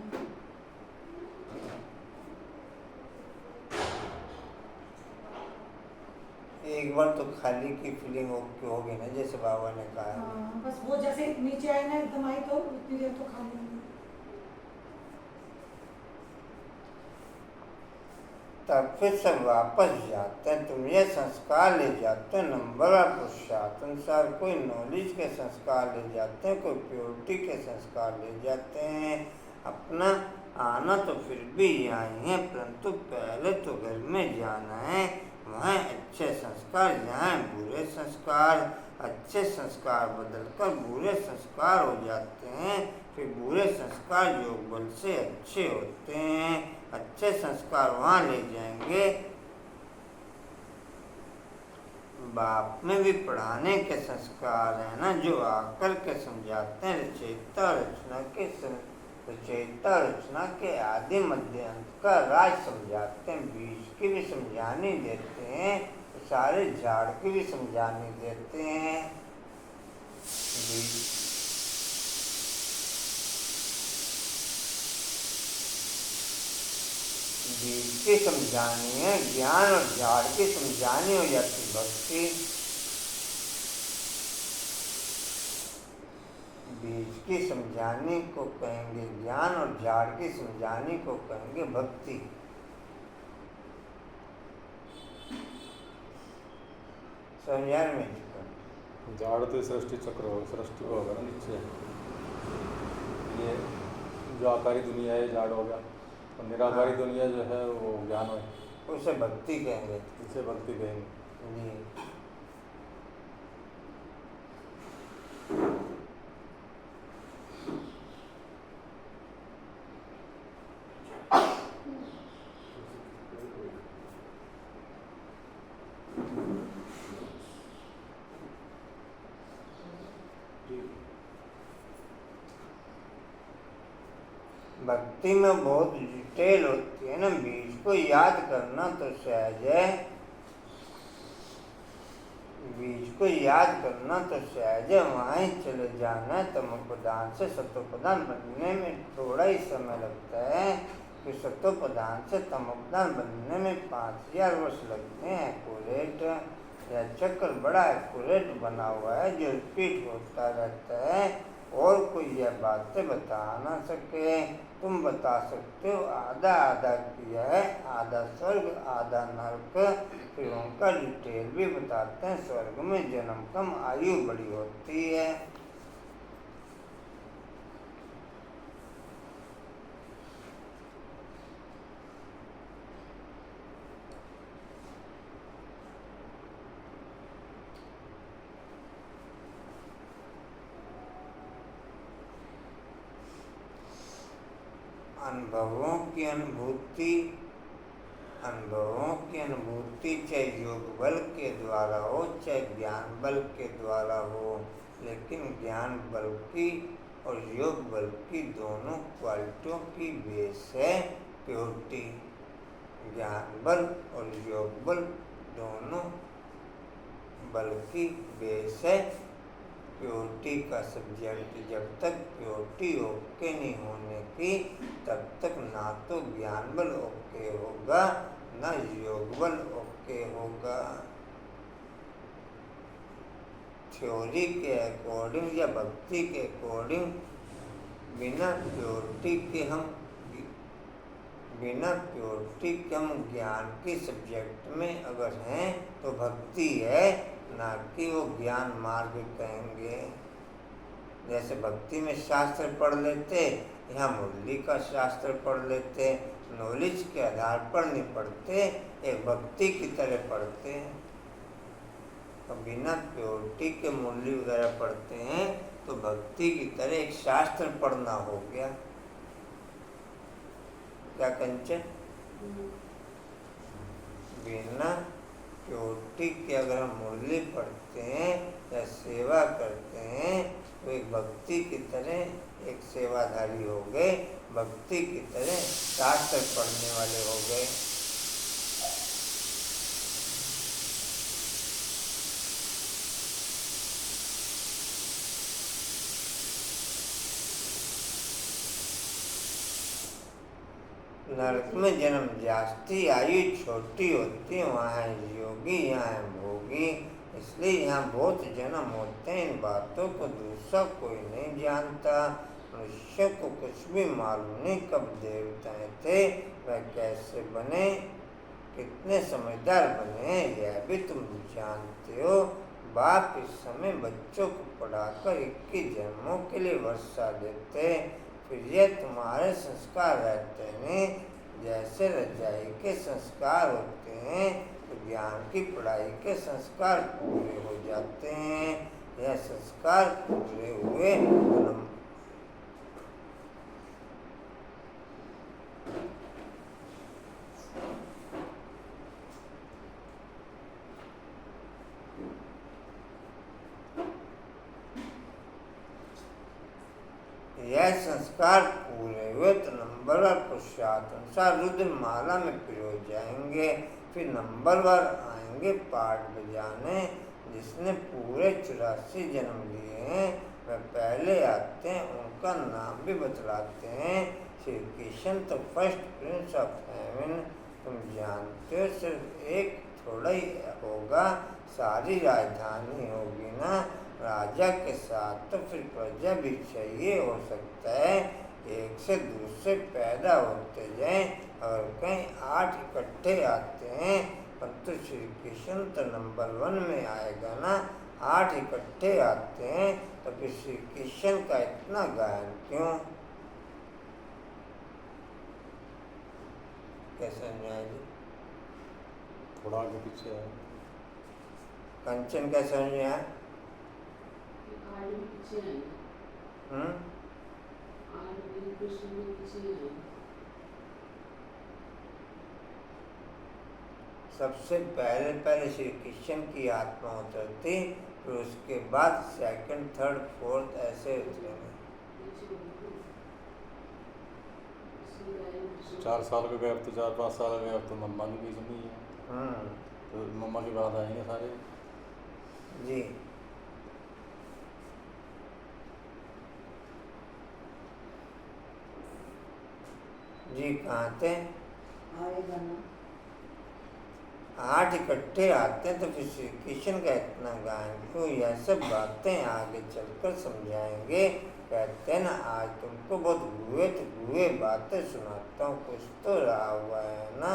S1: एक बार तो खाली की फीलिंग होगी ना, जैसे बाबा ने कहा है।
S7: हाँ, बस वो जैसे नीचे आए ना एकदम आई तो उतनी देर तो खाली नहीं।
S1: तब फिर सब वापस जाते हैं, तुम ये संस्कार ले जाते हैं नंबर और पुरुषार्थ अनुसार। कोई नॉलेज के संस्कार ले जाते हैं, कोई प्योरिटी के संस्कार ले जाते हैं। अपना आना तो फिर भी यहाँ है, परंतु पहले तो घर में जाना है। वहाँ अच्छे संस्कार, जहाँ बुरे संस्कार। अच्छे संस्कार बदलकर बुरे संस्कार हो जाते हैं, फिर बुरे संस्कार योग बल से अच्छे होते हैं। अच्छे संस्कार वहाँ ले जाएंगे। बाप में भी पढ़ाने के संस्कार है ना, जो आकर के समझाते हैं। रचयिता रचना के आदि मध्य अंत का राज समझाते हैं। बीज की भी समझानी देते हैं, सारे झाड़ की भी समझानी देते हैं। बीज की समझानी है ज्ञान, और झाड़ की समझानी हो जाती भक्ति। बीज की समझाने को कहेंगे ज्ञान, और झाड़ की समझाने को कहेंगे भक्ति। समझाने में
S2: झाड़ तो सृष्टि चक्र होगा, सृष्टि को होगा ना नीचे। ये जो आकारी दुनिया है झाड़ हो गया, और निराकारी दुनिया जो है वो ज्ञान है,
S1: उसे भक्ति कहेंगे।
S2: इसे भक्ति कहेंगे।
S1: जी। भक्ति में बहुत डिटेल होती है ना, बीज को याद करना तो सहज है। बीज को याद करना तो सहज है, वहाँ ही चले जाना है। तमोप्रधान से सतोप्रधान बनने में थोड़ा ही समय लगता है, कि सतोप्रधान से तमोप्रधान बनने में 5000 वर्ष लगते हैं। एक्यूरेट यह चक्र बड़ा एक्यूरेट बना हुआ है, जो रिपीट होता रहता है। और कोई यह बातें बता ना सके। तुम बता सकते हो, आधा आधा किया है, आधा स्वर्ग आधा नरक। फिर उनका डिटेल भी बताते हैं। स्वर्ग में जन्म कम, आयु बड़ी होती है। अनुभवों की अनुभूति चाहे योग बल के द्वारा हो, चाहे ज्ञान बल के द्वारा हो, लेकिन ज्ञान बल की और योग बल की दोनों क्वालिटियों की बेस है प्योरिटी। ज्ञान बल और योग बल दोनों बल की बेस है प्योरिटी का सब्जेक्ट। जब तक प्योरिटी ओके नहीं होने की, तब तक ना तो ज्ञान बल ओके होगा, ना योग बल ओके होगा। थ्योरी के अकॉर्डिंग या भक्ति के अकॉर्डिंग बिना प्योरिटी के हम ज्ञान के सब्जेक्ट में अगर हैं तो भक्ति है, ना कि वो ज्ञान मार्ग कहेंगे। जैसे भक्ति में शास्त्र पढ़ लेते, यहाँ मुरली का शास्त्र पढ़ लेते, नॉलेज के आधार पर नहीं पढ़ते, एक भक्ति की तरह पढ़ते हैं। तो बिना प्योरिटी के मुरली वगैरह पढ़ते हैं तो भक्ति की तरह एक शास्त्र पढ़ना हो गया। क्या कंचन? बिना चोटी की अगर हम मुरली पढ़ते हैं या सेवा करते हैं तो एक भक्ति की तरह एक सेवाधारी हो गए, भक्ति की तरह शास्त्र पढ़ने वाले हो गए। नरक में जन्म जास्ती, आयु छोटी होती है, वहाँ है योगी, यहाँ है भोगी, इसलिए यहाँ बहुत जन्म होते हैं। इन बातों को दूसरा कोई नहीं जानता। मनुष्य को कुछ भी मालूम नहीं कब देवताएं थे, वह कैसे बने, कितने समझदार बने, यह भी तुम जानते हो। बाप इस समय बच्चों को पढ़ाकर 21 जन्मों के लिए वर्षा देते, फिर ये तुम्हारे संस्कार रहते हैं। जैसे रजाई के संस्कार होते हैं तो ज्ञान की पढ़ाई के संस्कार पूरे हो जाते हैं। यह संस्कार पूरे हुए तो यह संस्कार पूरे हुए तो नंबरवार पुरुषार्थ अनुसार रुद्र माला में पिरो जाएंगे। फिर नंबरवार आएंगे पाठ बजाने। जिसने पूरे 84 जन्म लिए हैं वह पहले आते हैं, उनका नाम भी बतलाते हैं। श्री कृष्ण तो फर्स्ट प्रिंस ऑफ हेवन, तुम जानते हो। सिर्फ एक थोड़ा ही होगा, सारी राजधानी होगी ना। राजा के साथ तो फिर प्रजा भी चाहिए। हो सकता है एक से दूसरे पैदा होते जाएं, और कहीं 8 इकट्ठे आते हैं, परंतु श्री कृष्ण तो नंबर 1 में आएगा ना। 8 इकट्ठे आते हैं तो फिर श्री कृष्ण का इतना गायन क्यों? कैसा न्याय जी?
S2: थोड़ा आगे पीछे है।
S1: कंचन का समझ में आया?
S3: आगे पीछे है
S1: हम्म,
S3: आगे कृष्ण के पीछे है।
S1: सबसे पहले श्री कृष्ण की आत्मा उतरती, फिर उसके बाद सेकंड, थर्ड, फोर्थ ऐसे उतरेंगे।
S2: 4 साल का गैप तो 4-5 साल का गैप तो मम्मा के बीच में ही है, तो मम्मा के बाद आएंगे सारे।
S1: जी जी कहाँ थे?
S3: आएगा ना।
S1: 8 इकट्ठे आते हैं तो फिर श्री कृष्ण का इतना गायन क्यों? यह सब बातें आगे चलकर समझाएंगे। कहते हैं ना, आज तुमको बहुत गुए बातें सुनाता हूँ, कुछ तो रहा हुआ है ना।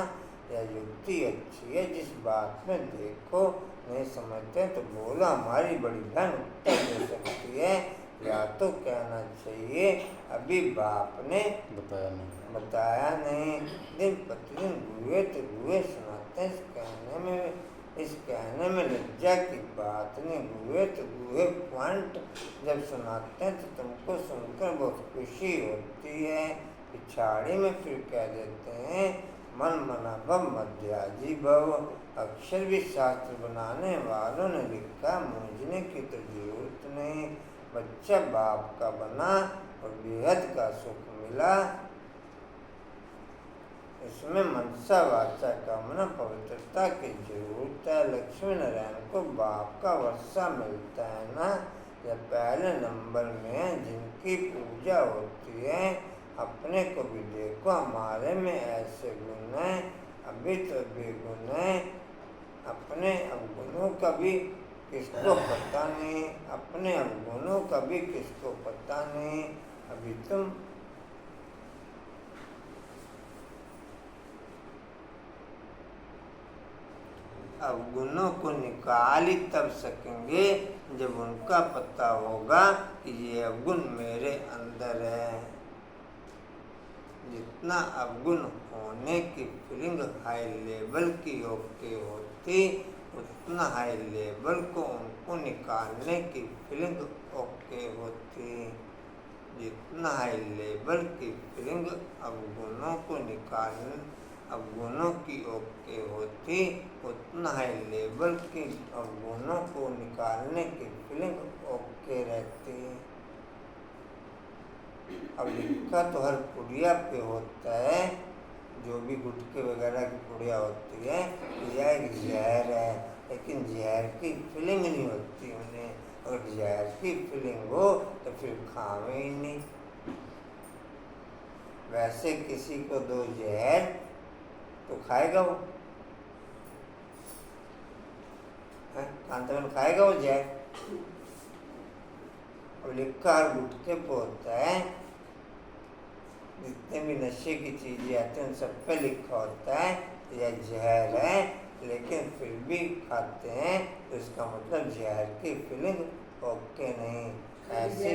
S1: यह युक्ति अच्छी है, जिस बात में देखो नहीं समझते तो बोला हमारी बड़ी बहन उत्तर दे सकती है, या तो कहना चाहिए अभी बाप ने बताया नहीं। दिन प्रतिदिन गुए सुनाते हैं। इस कहने में लज्जा की बात नहीं। गुए पॉइंट जब सुनाते हैं तो तुमको सुनकर बहुत खुशी होती है। पिछाड़ी में फिर कह देते हैं मन मना भव मध्याजी भव। अक्षर भी शास्त्र बनाने वालों ने लिखा, मूंझने की तो जरूरत नहीं। बच्चा बाप का बना और बेहद का सुख मिला। इसमें मनसा वाचा कामना पवित्रता की जरूरत है। लक्ष्मी नारायण को बाप का वर्षा मिलता है ना। यह पहले नंबर में है जिनकी पूजा होती है। अपने को भी देखो, हमारे में ऐसे गुण हैं, अभी तो बेगुण है। अपने अवगुणों का भी किसको पता नहीं, अपने अवगुणों का भी किसको पता नहीं। अभी तुम अवगुणों को निकाल ही तब सकेंगे जब उनका पता होगा कि ये अवगुण मेरे अंदर है। जितना अवगुण होने की फीलिंग हाई लेवल की होती, उतना हाई लेवल को उनको निकालने की फीलिंग ओके होती। जितना हाई लेवल की फीलिंग अवगुणों को अवगुणों की ओके होती, उतना ही लेबल के अवगुणों को निकालने की फीलिंग ओके रहती है। अब लिखा तो हर पुड़िया पे होता है, जो भी गुटके वगैरह की पुड़िया होती है, यह एक जहर है, लेकिन जहर की फीलिंग नहीं होती उन्हें। अगर जहर की फीलिंग हो तो फिर खावे ही नहीं। वैसे किसी को दो जहर तो खाएगा वो, कांतावन खाएगा वो जहर। अब लिखा हर गुटके पे होता है, जितने भी नशे की चीजें आती हैं उन सब पे लिखा होता है यह जहर है, लेकिन फिर भी खाते हैं तो इसका मतलब जहर की फीलिंग ओके नहीं। ऐसे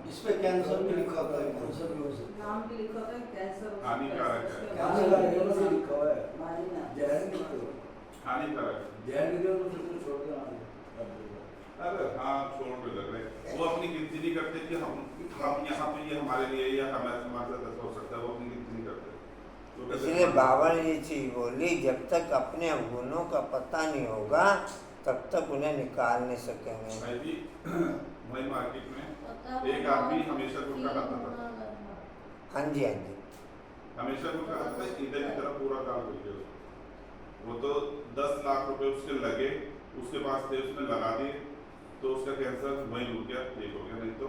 S5: इस पे कैंसर भी लिखा होता है, कैंसर भी हो सकता है।
S3: नाम भी लिखा होता है कैंसर हो
S8: हानिकारक है।
S3: सकता
S5: कैंसर का जन्म से लिखा हुआ है,
S3: मारिना
S5: जहर नहीं लिखा हुआ।
S8: हानिकारक है।
S5: जहर निकल तो फिर छोड़ देना।
S8: अरे हाँ, छोड़ पे लग रहे वो अपनी गिनती नहीं करते कि हम यहाँ पे ये हमारे लिए या हमारे समाज का हो सकता है, वो अपनी गिनती नहीं करते। तो कहते
S1: इसलिए
S8: हैं,
S1: बाबा ने ये चीज बोली, जब तक अपने अवगुणों का पता नहीं होगा तब तक उन्हें निकाल नहीं सकेंगे।
S8: भाई जी, वही मार्केट में एक आदमी हमेशा गुटखा खाता था,
S1: हाँ जी, हाँ जी।
S8: हमेशा गुटखा खाता था, इधर की तरफ पूरा काम कर दिया। वो तो 10 लाख रुपए उसके लगे, उसके पास थे, उसने लगा दिए, तो उसका कैंसर वहीं रुक गया, ठीक हो गया। नहीं तो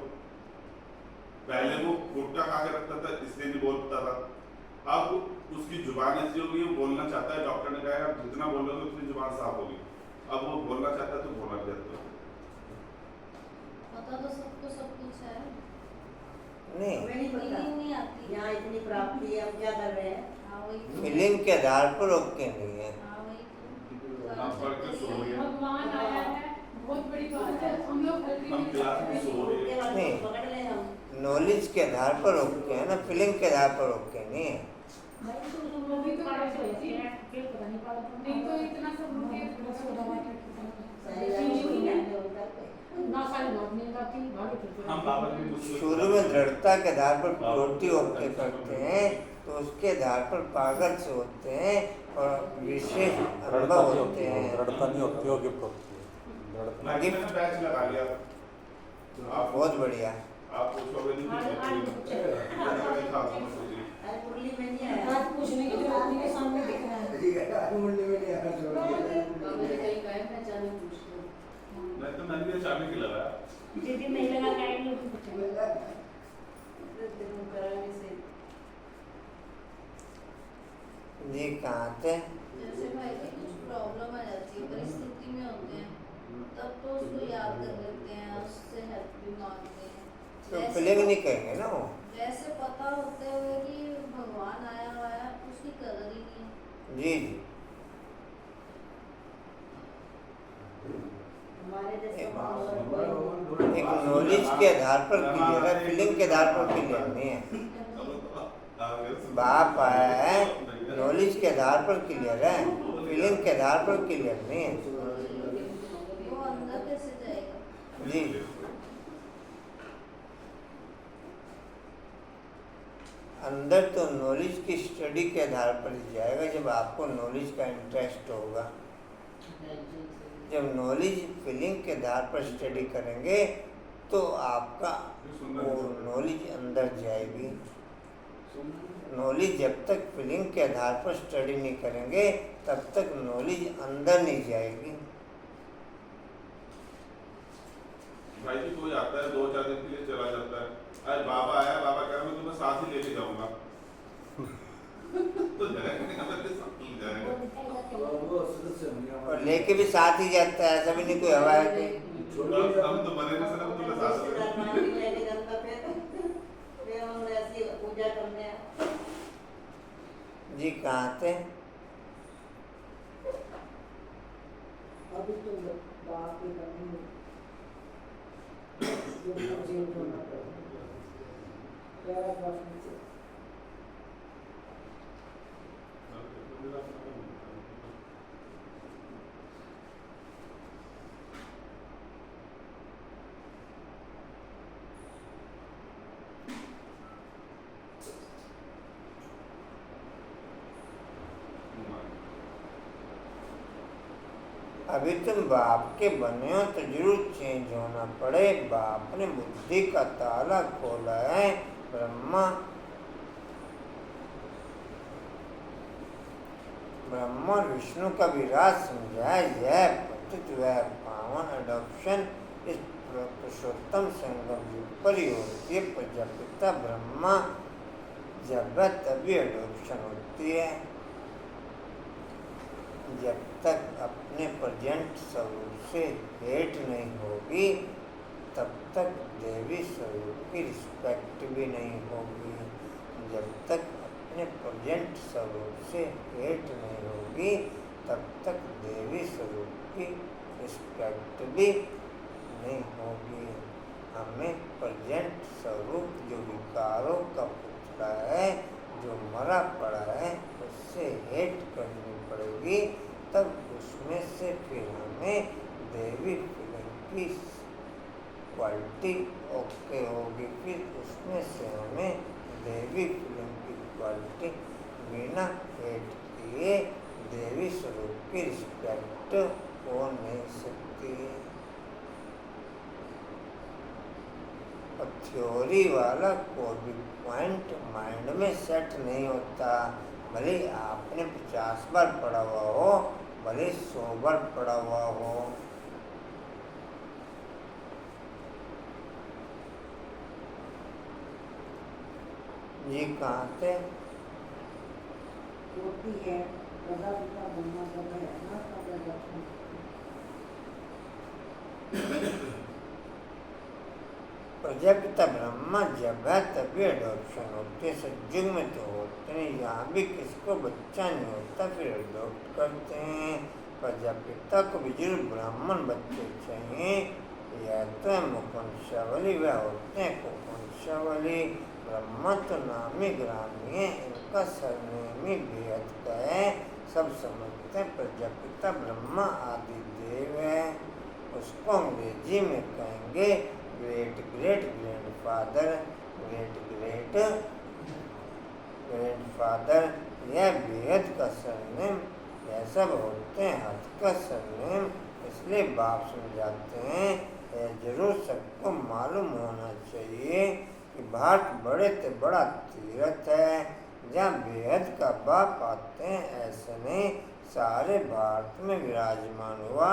S8: पहले वो गुटखा खा के रखता था, इसलिए नहीं बोलता था। अब उसकी जुबान ऐसी हो गई, वो बोलना चाहता है। डॉक्टर ने कहा आप जितना बोलोगे उतनी जुबान साफ होगी। अब वो बोलना चाहता है तो बोलना चाहता है।
S6: पता तो सबको सब कुछ है,
S1: नहीं,
S3: हमें नहीं पता
S6: फीलिंग नहीं आती।
S3: यहाँ इतनी प्राप्ति है, हम क्या कर रहे हैं।
S6: हाँ वही तो।
S1: फीलिंग के आधार पर ओके नहीं है।
S6: हाँ वही तो।
S8: हम पढ़ के सो गए,
S7: भगवान आया है, बहुत बड़ी बात है। हम लोग
S8: हम क्लास में सो
S3: के
S8: गए।
S3: बाद
S1: नहीं।
S3: पकड़ ले हम।
S1: नॉलेज के आधार पर ओके है ना, फीलिंग के आधार पर ओके नहीं है।
S7: भाई तो तुम लोग भी तो पागल होती है, फिर पता नहीं पागल नहीं तो इतना सब लोग के
S3: सारी रात कोई नहीं होता है।
S7: ना सारी बात नहीं आती, भागे फिरते
S8: हम बाबा की मुश्किल
S1: शुरू में दृढ़ता के आधार पर प्रोटी ओके करते हैं, तो उसके आधार पर पागल से होते हैं और विशेष अनुभव होते हैं।
S2: दृढ़ता नहीं होती होगी प्रॉपर्टी।
S8: मैंने बैच लगा लिया। आप
S1: बहुत बढ़िया।
S8: आप पूछोगे नहीं कि
S3: आज मुरली में नहीं आया।
S7: आज पूछने की जरूरत नहीं है, सामने दिख रहा है।
S5: ठीक है, आज मुंडे में नहीं आना चाहिए।
S3: मैंने कहीं गए मैं जाने पूछ लो।
S8: नहीं तो मैंने भी अचानक ही लगाया।
S7: जिस दिन नहीं लगा गाइड लोग पूछेंगे।
S3: दिन कराने से
S1: जी कहाँ थे?
S6: जैसे भाई की कुछ प्रॉब्लम आ जाती है, परिस्थिति में होते हैं, तब तो उसको याद कर लेते हैं, उससे हेल्प भी मांगते हैं।
S1: तो फीलिंग नहीं कहेंगे ना वो।
S6: वैसे पता होते हुए कि भगवान आया हुआ है, उसकी कदर ही नहीं है।
S1: जी जी।
S3: हमारे जैसे
S1: एक
S3: माहौल
S1: एक नॉलेज के आधार पर क्लियर है, फीलिंग के आधार पर क्लियर नहीं है। बाप आया है, नॉलेज के आधार पर क्लियर है, फीलिंग के आधार पर क्लियर नहीं है।
S6: वो अंदर कैसे जाएगा?
S1: जी। अंदर तो नॉलेज की स्टडी के आधार पर ही जाएगा, जब आपको नॉलेज का इंटरेस्ट होगा। जब नॉलेज फीलिंग के आधार पर स्टडी करेंगे तो आपका वो नॉलेज अंदर जाएगी। नॉलेज जब तक फीलिंग के आधार पर स्टडी नहीं करेंगे तब तक नॉलेज अंदर नहीं जाएगी।
S8: भाई जी कोई आता है 2-4 दिन के लिए चला जाता है, अरे बाबा आया, बाबा कह रहा मैं तुम्हें साथ ही लेके जाऊंगा। तो जाएगा नहीं, हमें साथ ही जाएगा।
S5: वो सदस्य होंगे
S1: और लेके भी साथ ही जाता है, ऐसा भी नहीं कोई हवा है कि
S8: हम तो बने नहीं सर, तुम्हें साथ ही
S3: रिश्तेदार मान के लेके जाता फिर हम ऐसी पूजा करने आए।
S1: जी कहाँ थे?
S3: अभी तो बाप ही करनी जो मुझे होना पड़ेगा। प्यारा प्रश्न से
S1: अभी तुम बाप के बने हो तो जरूर चेंज होना पड़े। बाप ने बुद्धि का ताला खोला है। ब्रह्मा और विष्णु का विराज समझाया। यह पतित वह पावन अडॉप्शन इस पुरुषोत्तम संगम युग पर ही होती है। प्रजापिता ब्रह्मा जब है तभी अडॉप्शन होती है। जब तक अपने प्रेजेंट स्वरूप से हेट नहीं होगी तब तक देवी स्वरूप की रिस्पेक्ट भी नहीं होगी। जब तक अपने प्रेजेंट स्वरूप से हेट नहीं होगी तब तक देवी स्वरूप की रिस्पेक्ट भी नहीं होगी। हमें प्रेजेंट स्वरूप जो विकारों का पुतला है, जो मरा पड़ा है, उससे हेट करनी पड़ेगी। तब उसमें से फिर हमें देवी फिल्म की क्वालिटी ओके होगी। फिर उसमें से हमें देवी फिल्म की क्वालिटी बिना हेट किए देवी स्वरूप की रिस्पेक्ट हो नहीं सकती। और थ्योरी वाला कोई भी पॉइंट माइंड में सेट नहीं होता। भले आपने 50 बार पढ़ा हुआ हो, भले 100 बार पढ़ा हुआ हो। ये कहाँ थे?
S3: होती है प्रजापिता ब्रह्मा जब है ना तब लक्ष्मी।
S1: प्रजापिता ब्रह्मा जब है तभी अडॉप्शन होते। सज्जुग में तो होते हैं। यहाँ भी किसको बच्चा नहीं होता फिर अडॉप्ट करते हैं। प्रजापिता को भी जरूर ब्राह्मण बच्चे चाहिए। यह तो है मुकुंशावली, वह होते हैं कुकुंशावली। ब्रह्मा तो नामी ग्रामी है, इनका सरनेम ही बेहद का है। सब समझते हैं प्रजापिता ब्रह्मा आदि देव है। उसको अंग्रेजी में कहेंगे great great grandfather, great great grandfather. यह बेहद का सरनेम। यह सब होते हैं हद का सरनेम। इसलिए बाप समझाते हैं यह जरूर सबको मालूम होना चाहिए कि भारत बड़े से बड़ा तीर्थ है। जहाँ बेहद का बाप आते हैं ऐसे नहीं सारे भारत में विराजमान हुआ।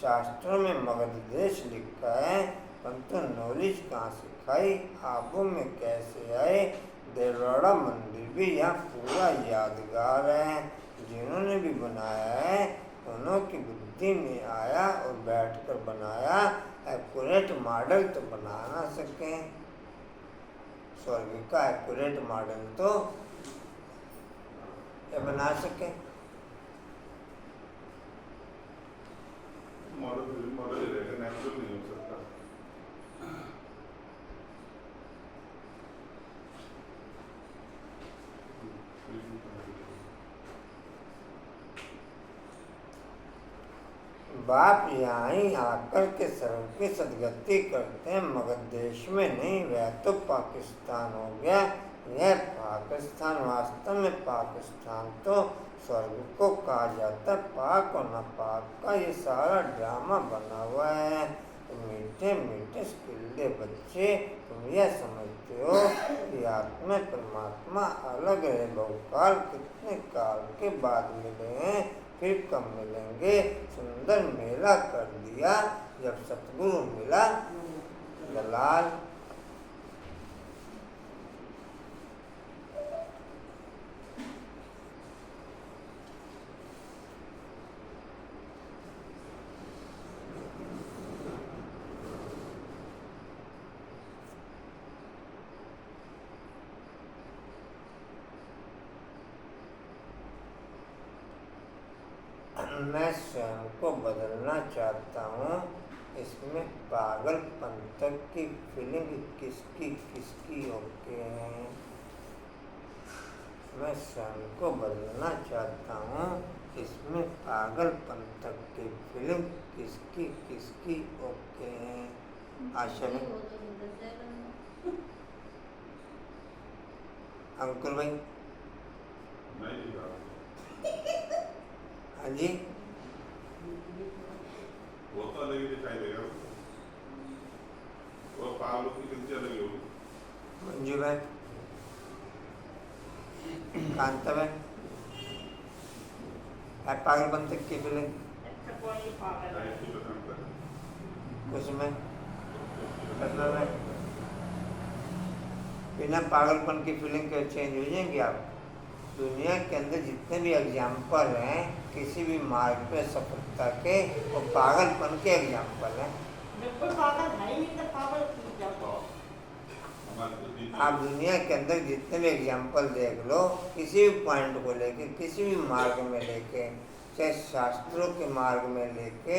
S1: शास्त्रों में मगध देश लिखा है, परंतु नॉलेज कहाँ सिखाई, आबू में कैसे आए। देवराड़ा मंदिर भी यहाँ पूरा यादगार है। जिन्होंने भी बनाया है उन्होंने की बुद्धि में आया और बैठकर बनाया। एक्यूरेट मॉडल तो बना ना सके। स्वर्ग का एक्यूरेट मॉडल तो ये बना सके।
S8: मॉडल ही रहेगा, नेचुरल नहीं हो सकता।
S1: बाप यहाँ ही आकर के सर्व की सदगति करते हैं। मगध देश में नहीं, वह तो पाकिस्तान हो गया। यह पाकिस्तान वास्तव में पाकिस्तान तो स्वर्ग को कहा जाता। पाक और नापाक का ये सारा ड्रामा बना हुआ है। तो मीठे मीठे स्किल्ले बच्चे, तुम यह समझते हो कि आत्मा परमात्मा अलग है। बहुकाल कितने काल के बाद मिले हैं, फिर कब मिलेंगे। सुंदर मेला कर दिया जब सतगुरु मिला दलाल। मैं स्वयं को बदलना चाहता हूँ। इसमें पागलपन तक की फीलिंग किसकी किसकी होती है। मैं स्वयं को बदलना चाहता हूँ। इसमें पागलपन तक की फीलिंग किसकी किसकी ओके है। आशा में अंकुर भाई
S8: नहीं
S1: हाँ जी।
S8: तो अलग ही दिखाई देगा। और पागलों की गिनती अलग ही होगी।
S1: मंजू बहन, कांता बहन, पागलपन तक की फीलिंग
S8: डायरेक्ट ही बताता है।
S1: उसमें मतलब है, बिना पागलपन की फीलिंग के चेंज हो जाएंगे आप। दुनिया के अंदर जितने भी एग्जाम्पल हैं किसी भी मार्ग पे सफलता के, वो पागलपन के एग्जाम्पल हैं।
S3: बिल्कुल पागल है ही नहीं तो पागल की जाओ।
S8: हमारे तो दीदी
S1: आप दुनिया के अंदर जितने भी एग्जाम्पल देख लो, किसी भी पॉइंट को लेके, किसी भी मार्ग में लेके, चाहे शास्त्रों के मार्ग में लेके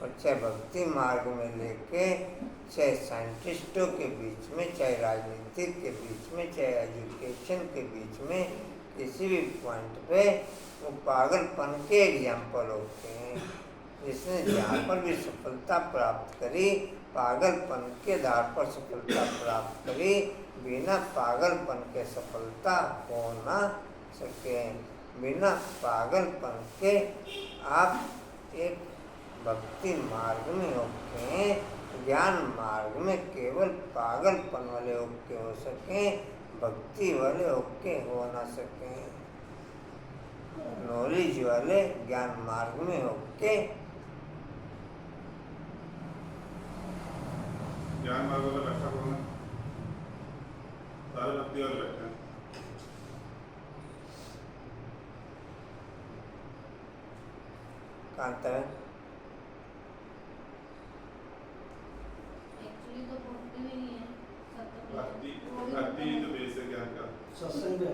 S1: और चाहे भक्ति मार्ग में लेके, चाहे साइंटिस्टों के बीच में, चाहे राजनीतिक के बीच में, चाहे एजुकेशन के बीच में, किसी भी पॉइंट पे वो पागलपन के एग्जाम्पल होते हैं। जिसने जहाँ पर भी सफलता प्राप्त करी, पागलपन के आधार पर सफलता प्राप्त करी। बिना पागलपन के सफलता हो ना सके। बिना पागलपन के आप एक भक्ति मार्ग में होते हैं, ज्ञान मार्ग में केवल पागलपन वाले होके हो सके, भक्ति वाले होके हो ना सके। नॉलेज वाले ज्ञान मार्ग में होके
S8: ज्ञान मार्ग वाला बैठा कौन है? सारे भक्ति वाले बैठे हैं।
S1: कांता है।
S7: एक्चुअली तो भक्ति में नहीं है, सत्य
S8: भक्ति भक्ति जो बेस है ज्ञान का।
S5: सत्संग में है।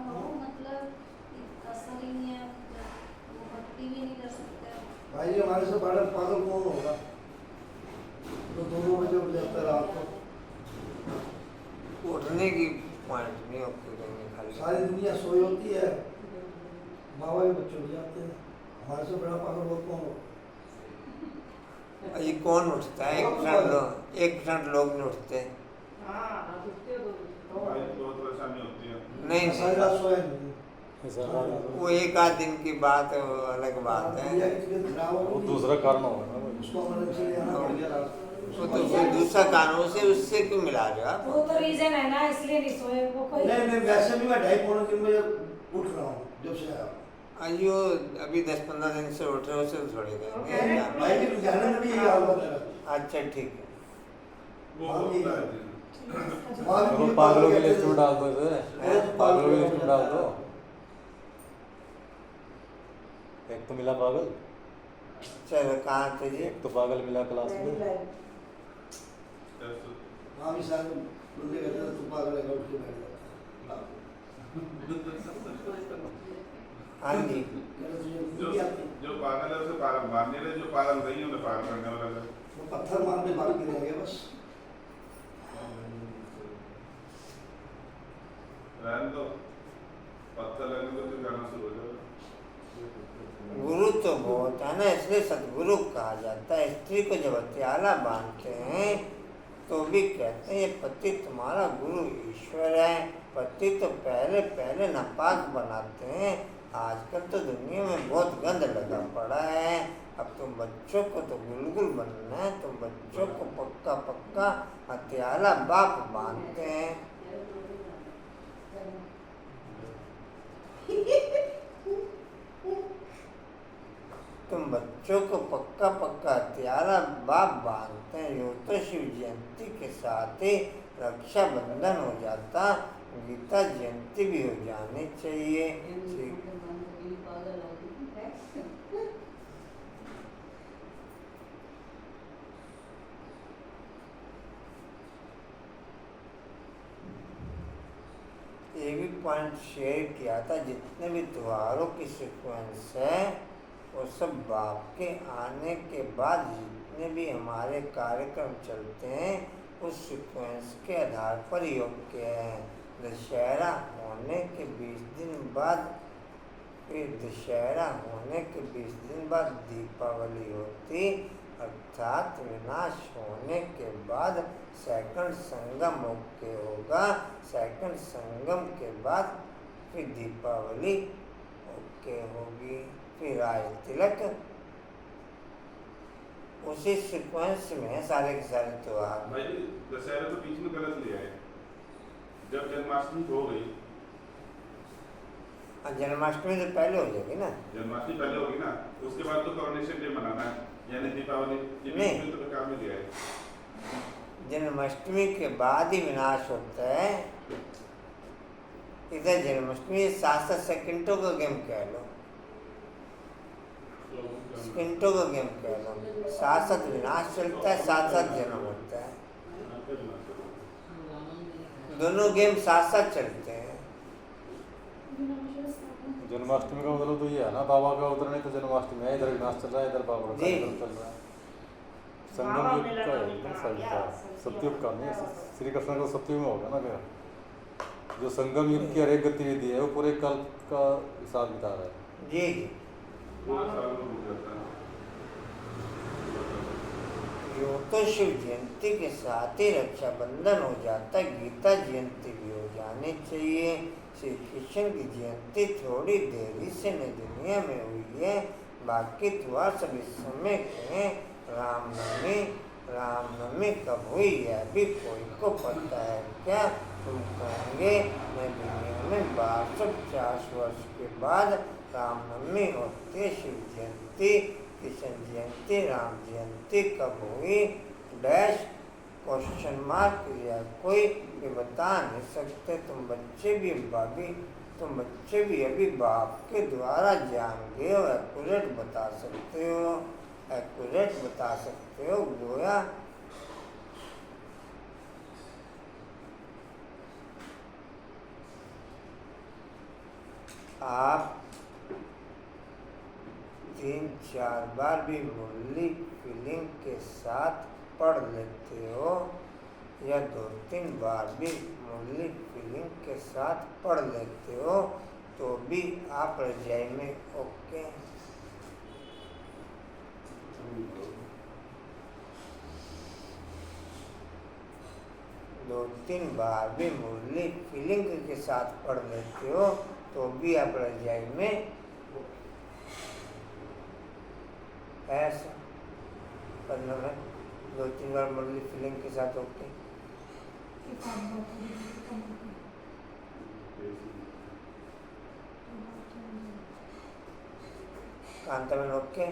S7: वो मतलब असल ही नहीं है, वो भक्ति भी नहीं कर सकते।
S5: भाई हमारे से बड़ा पागल कौन होगा? तो 2 बजे उठ जाता है रात को।
S1: उठने की पॉइंट नहीं होती रहेंगे खाली।
S5: सारी दुनिया सोई होती है, माँ बाप बच्चे उठ जाते हैं। हमारे से बड़ा पागल और कौन होगा?
S1: ये कौन उठता है? 1% लोग नहीं उठते।
S3: हाँ उठते हो
S8: भाई बहुत परेशानी होती है।
S1: नहीं
S5: सारी रात सोया नहीं।
S1: वो एक आध दिन की बात है, वो अलग बात है।
S5: दुनिया की तबीयत खराब हो
S2: वो
S5: गई,
S2: दूसरा कारण होगा ना भाई।
S5: उसको इमरजेंसी ले आना पड़ गया रात
S1: वो तो फिर दूसरा कानून से उससे क्यों मिला रहे हो आप?
S7: वो तो रीजन है ना, इसलिए नहीं सोए वो कोई।
S5: नहीं वैसे भी मैं 2:30-3 बजे उठ रहा हूँ जब से आया।
S1: अयो अभी 10-15 दिन से उठ रहे हो, उसे थोड़ी करेंगे।
S5: भाई भी लुधियाना में भी यही हाल होता है।
S1: अच्छा ठीक है।
S8: वो होता है।
S2: तो पागलों की लिस्ट में डाल दो इसे, पागलों की लिस्ट में डाल दो। एक तो मिला पागल,
S1: चलो कहाँ थे जी?
S2: एक तो पागल मिला क्लास में।
S5: हाँ भी सारे बंदे कहते हैं तू पागल है, उठ के बैठ जाता है।
S1: हाँ जी।
S8: जो पागल है उसे पागल मारने रहे, जो पागल नहीं है उन्हें पागल करने वाला है।
S5: वो पत्थर मारने बाकी रह गए बस।
S8: रहने दो, पत्थर लगने दो फिर गाना शुरू हो जाएगा।
S1: गुरु तो बहुत है ना, इसलिए सदगुरु कहा जाता है। स्त्री को जब हथियाला बांधते हैं तो भी कहते हैं ये पति तुम्हारा गुरु ईश्वर है। पति तो पहले नापाक बनाते हैं। आजकल तो दुनिया में बहुत गंद लगा पड़ा है। अब तुम बच्चों को तो गुलगुल बनना है, तुम बच्चों को पक्का हथियाला बाप बांधते हैं। तुम बच्चों को पक्का हथियाला बाप बांधते हैं। यूँ तो शिव जयंती के साथ ही रक्षाबंधन हो जाता, गीता जयंती भी हो जानी चाहिए। ये भी पॉइंट शेयर किया था, जितने भी त्योहारों की सीक्वेंस है वो सब बाप के आने के बाद जितने भी हमारे कार्यक्रम चलते हैं उस सीक्वेंस के आधार पर योग्य है। दशहरा होने के 20 दिन बाद, फिर दशहरा होने के 20 दिन बाद दीपावली होती, अर्थात विनाश होने के बाद सेकंड संगम ओके होगा। सेकंड संगम के बाद फिर दीपावली ओके होगी। फिर राज तिलक उसी सीक्वेंस में सारे के सारे त्योहार।
S8: भाई जी दशहरा तो बीच में गलत लिया है, जब जन्माष्टमी हो गई,
S1: जन्माष्टमी से पहले हो जाएगी ना।
S8: जन्माष्टमी पहले होगी ना, उसके बाद तो कॉरोनेशन डे मनाना है, यानी दीपावली, ये
S1: नहीं।
S8: बीच में तो बेकार में लिया है।
S1: जन्माष्टमी के बाद ही विनाश होता है। इधर जन्माष्टमी 7-7 सेकंडों का गेम कह लो, सेकंडों का गेम कह लो। 7-7 विनाश चलता है, 7-7 जन्म होता है। दोनों गेम 7-7 चलते हैं।
S2: जन्माष्टमी का मतलब तो ये है ना, बाबा का उधर नहीं तो जन्माष्टमी है, इधर विनाश चल रहा है, इधर बाबा का
S1: जी।
S2: इधर चल रहा है। संगम युग का है एकदम सही का, सतयुग का नहीं है। श्री कृष्ण का सतयुग में होगा ना क्या? जो संगम युग की हर एक गतिविधि है वो पूरे कल्प का हिसाब बता रहा है।
S1: जी जी।
S8: पूरा साल में रुक जाता है।
S1: यो तो शिव जयंती के साथ ही रक्षाबंधन हो जाता है, गीता जयंती भी हो जानी चाहिए। श्री कृष्ण की जयंती थोड़ी देरी से नई दुनिया में हुई है, बाकी त्योहार सब इस समय के हैं। रामनवमी कब हुई है अभी कोई को पता है क्या? तुम कहेंगे नई दुनिया में 52-50 वर्ष के बाद रामनवमी होती है। शिव जयंती, कृष्ण जयंती, राम जयंती कब हुई? डैश क्वेश्चन मार्क या कोई ये बता नहीं सकते। तुम बच्चे भी अभी बाप के द्वारा जान गए हो, एक्यूरेट बता सकते हो, एक्यूरेट बता सकते हो। गोया आप 3-4 बार भी मुरली फीलिंग के साथ पढ़ लेते हो, या 2-3 बार भी मुरली फीलिंग के साथ पढ़ लेते हो, तो भी आप रजाई में ओके। 2-3 बार भी मुरली फीलिंग के साथ पढ़ लेते हो, तो भी आप रजाई में ऐसा करना है। 2-3 बार मुरली फीलिंग के साथ ओके। कांता में ओके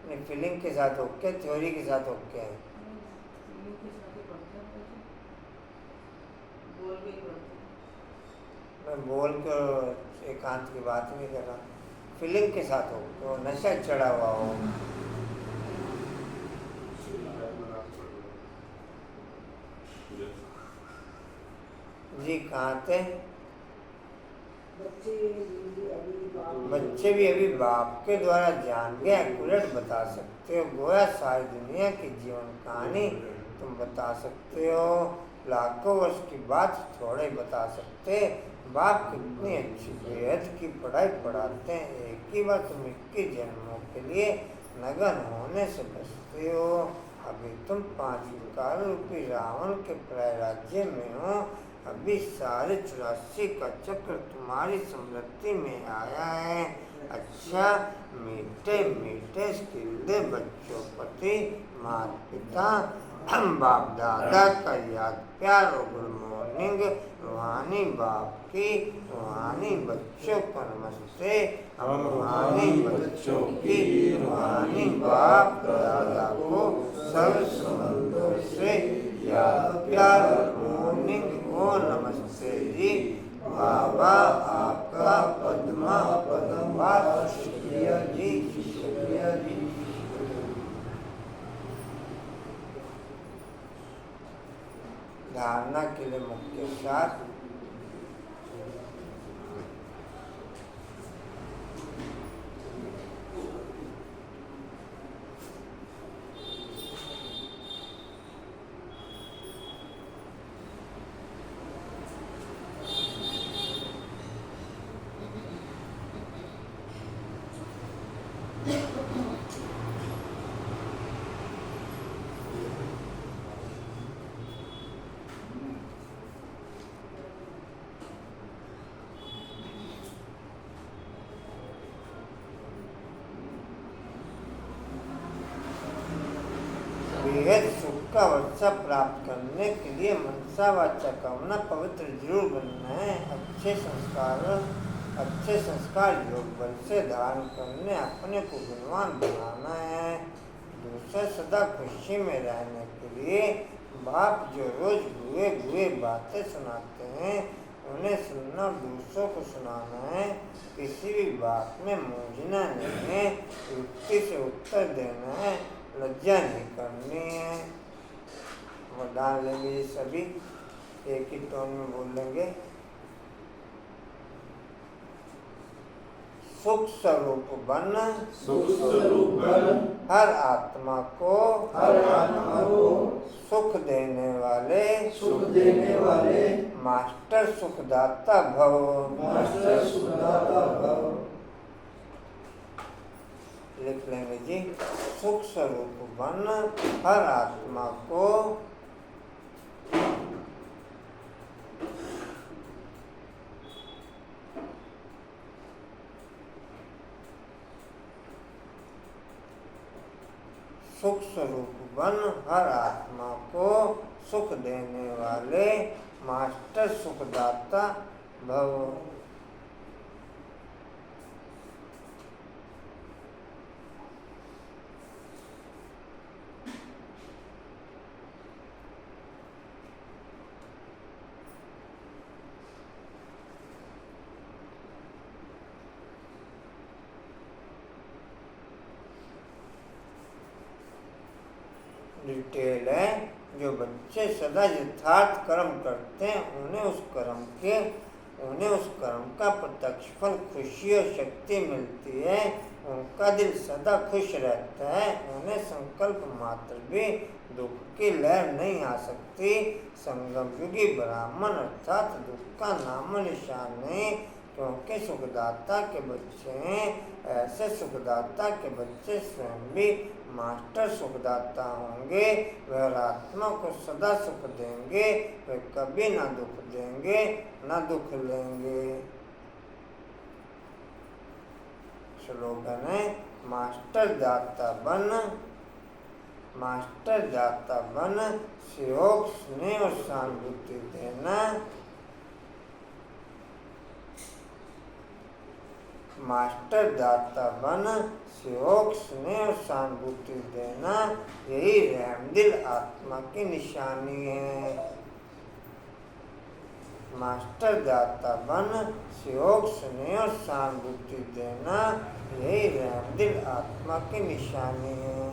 S1: नहीं, फीलिंग के साथ ओके, थ्योरी के साथ ओके है। मैं बोल कर एकांत की बात नहीं कर रहा, फीलिंग के साथ हो तो नशा चढ़ा हुआ हो। जी कहाँ थे? बच्चे भी अभी बाप के द्वारा जान गए, एक्यूरेट बता सकते हो। गोया सारी दुनिया की जीवन कहानी तुम बता सकते हो, लाखों वर्ष की बात थोड़े बता सकते। बाप कितनी अच्छी बेहद की पढ़ाई पढ़ाते हैं, एक ही बार तुम 21 जन्मों के लिए नगन होने से बचते हो। अभी तुम 5 विकार रूपी रावण के प्राय राज्य में हो। अभी सारे 84 का चक्र तुम्हारी समृद्धि में आया है। अच्छा मीठे मीठे स्किल्दे बच्चों प्रति माता पिता बाप दादा का याद प्यार और गुड मॉर्निंग। रूहानी बाप की, रूहानी बच्चों को नमस्ते। हम रूहानी बच्चों की, रूहानी बाप दादा को सब संबंधों से याद प्यार और मॉर्निंग ओ नमस्ते जी। बाबा आपका पद्मा पद्मपाद शुक्रिया जी, शुक्रिया जी। धारणा के लिए मुख्य साथ बेहद सुख का वर्षा प्राप्त करने के लिए मनसा वाचा कामना पवित्र जरूर बनना है। अच्छे संस्कार योग बल से धारण करने अपने को गुणवान बनाना है। दूसरे सदा खुशी में रहने के लिए बाप जो रोज बुए बातें सुनाते हैं उन्हें सुनना, दूसरों को सुनाना है। किसी भी बात में मूंझना नहीं है, युक्ति से उत्तर देना है, लज्जा नहीं करनी है। वो डाल लेंगे ये सभी, एक ही टोन में बोलेंगे। सुख स्वरूप बन,
S5: सुख स्वरूप बन,
S1: हर आत्मा को सुख देने वाले मास्टर सुखदाता भव। लिख लेंगे जी। सुख स्वरूप बन, हर आत्मा को सुख स्वरूप बन, हर आत्मा को सुख देने वाले मास्टर सुखदाता भव। डिटेल है। जो बच्चे सदा यथार्थ कर्म करते हैं उन्हें उस कर्म का प्रत्यक्ष फल खुशी और शक्ति मिलती है। उनका दिल सदा खुश रहता है। उन्हें संकल्प मात्र भी दुख की लहर नहीं आ सकती। संगम युगी ब्राह्मण अर्थात दुख का नाम निशान नहीं, क्योंकि सुखदाता के बच्चे हैं। ऐसे सुखदाता के बच्चे स्वयं भी मास्टर सुखदाता होंगे। वह आत्मा को सदा सुख देंगे, वे कभी ना दुख देंगे ना दुख लेंगे। स्लोगन है मास्टर दाता बन, सहयोग स्नेह और सहानुभूति देना। मास्टर दाता बन, सहयोग स्नेह और सहानुभूति देना, यही रहमदिल आत्मा की निशानी है। मास्टर दाता बन, सहयोग स्नेह और सहानुभूति देना, यही रहमदिल आत्मा की निशानी है।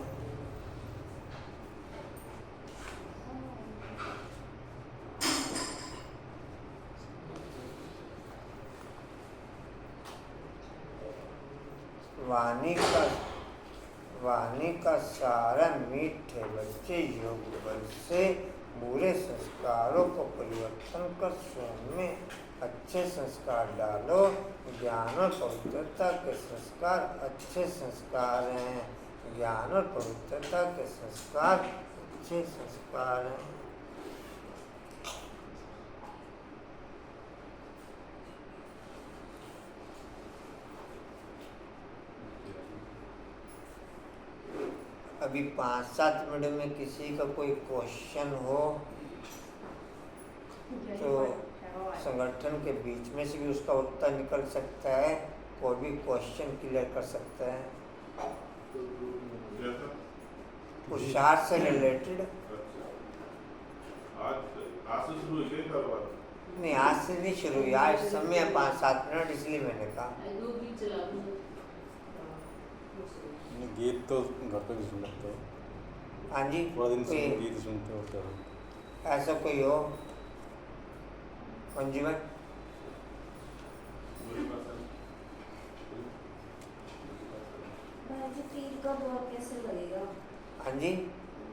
S1: वाणी का सारा मीठे बच्चे योग बल से बुरे संस्कारों को परिवर्तन कर स्वयं में अच्छे संस्कार डालो। ज्ञान और पवित्रता के संस्कार अच्छे संस्कार हैं। ज्ञान और पवित्रता के संस्कार अच्छे संस्कार हैं। अभी 5-7 मिनट में किसी का कोई क्वेश्चन हो तो संगठन के बीच में से भी उसका उत्तर निकल सकता है। कोई भी क्वेश्चन क्लियर कर सकता है पुरुषार्थ से रिलेटेड। नहीं, आज से नहीं शुरू हुई, आज समय 5-7 मिनट, इसलिए मैंने कहा।
S2: गीत तो घर पे भी सुन सकते हो।
S1: हाँ जी,
S2: पूरा दिन गीत सुनते हो क्या?
S1: ऐसा कोई हो मंजी में?
S3: पीर का दौर कैसे लगेगा?
S1: हाँ जी,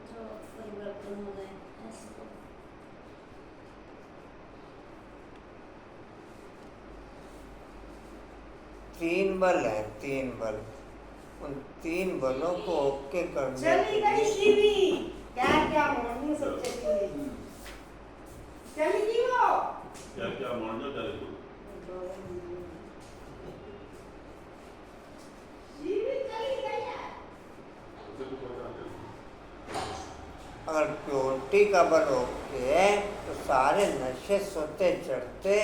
S3: जो परिवर्तन हो जाए ऐसे तो।
S1: 3 बल है, 3 बल। उन 3 बलों को ओके करने
S3: चली गई सीवी, क्या मॉर्निंग सब चली गई, चली गई वो
S8: क्या मॉर्निंग चली गई।
S3: सीवी चली गई है।
S1: प्योरिटी का बल ओके है तो सारे नशे सोते चढ़ते,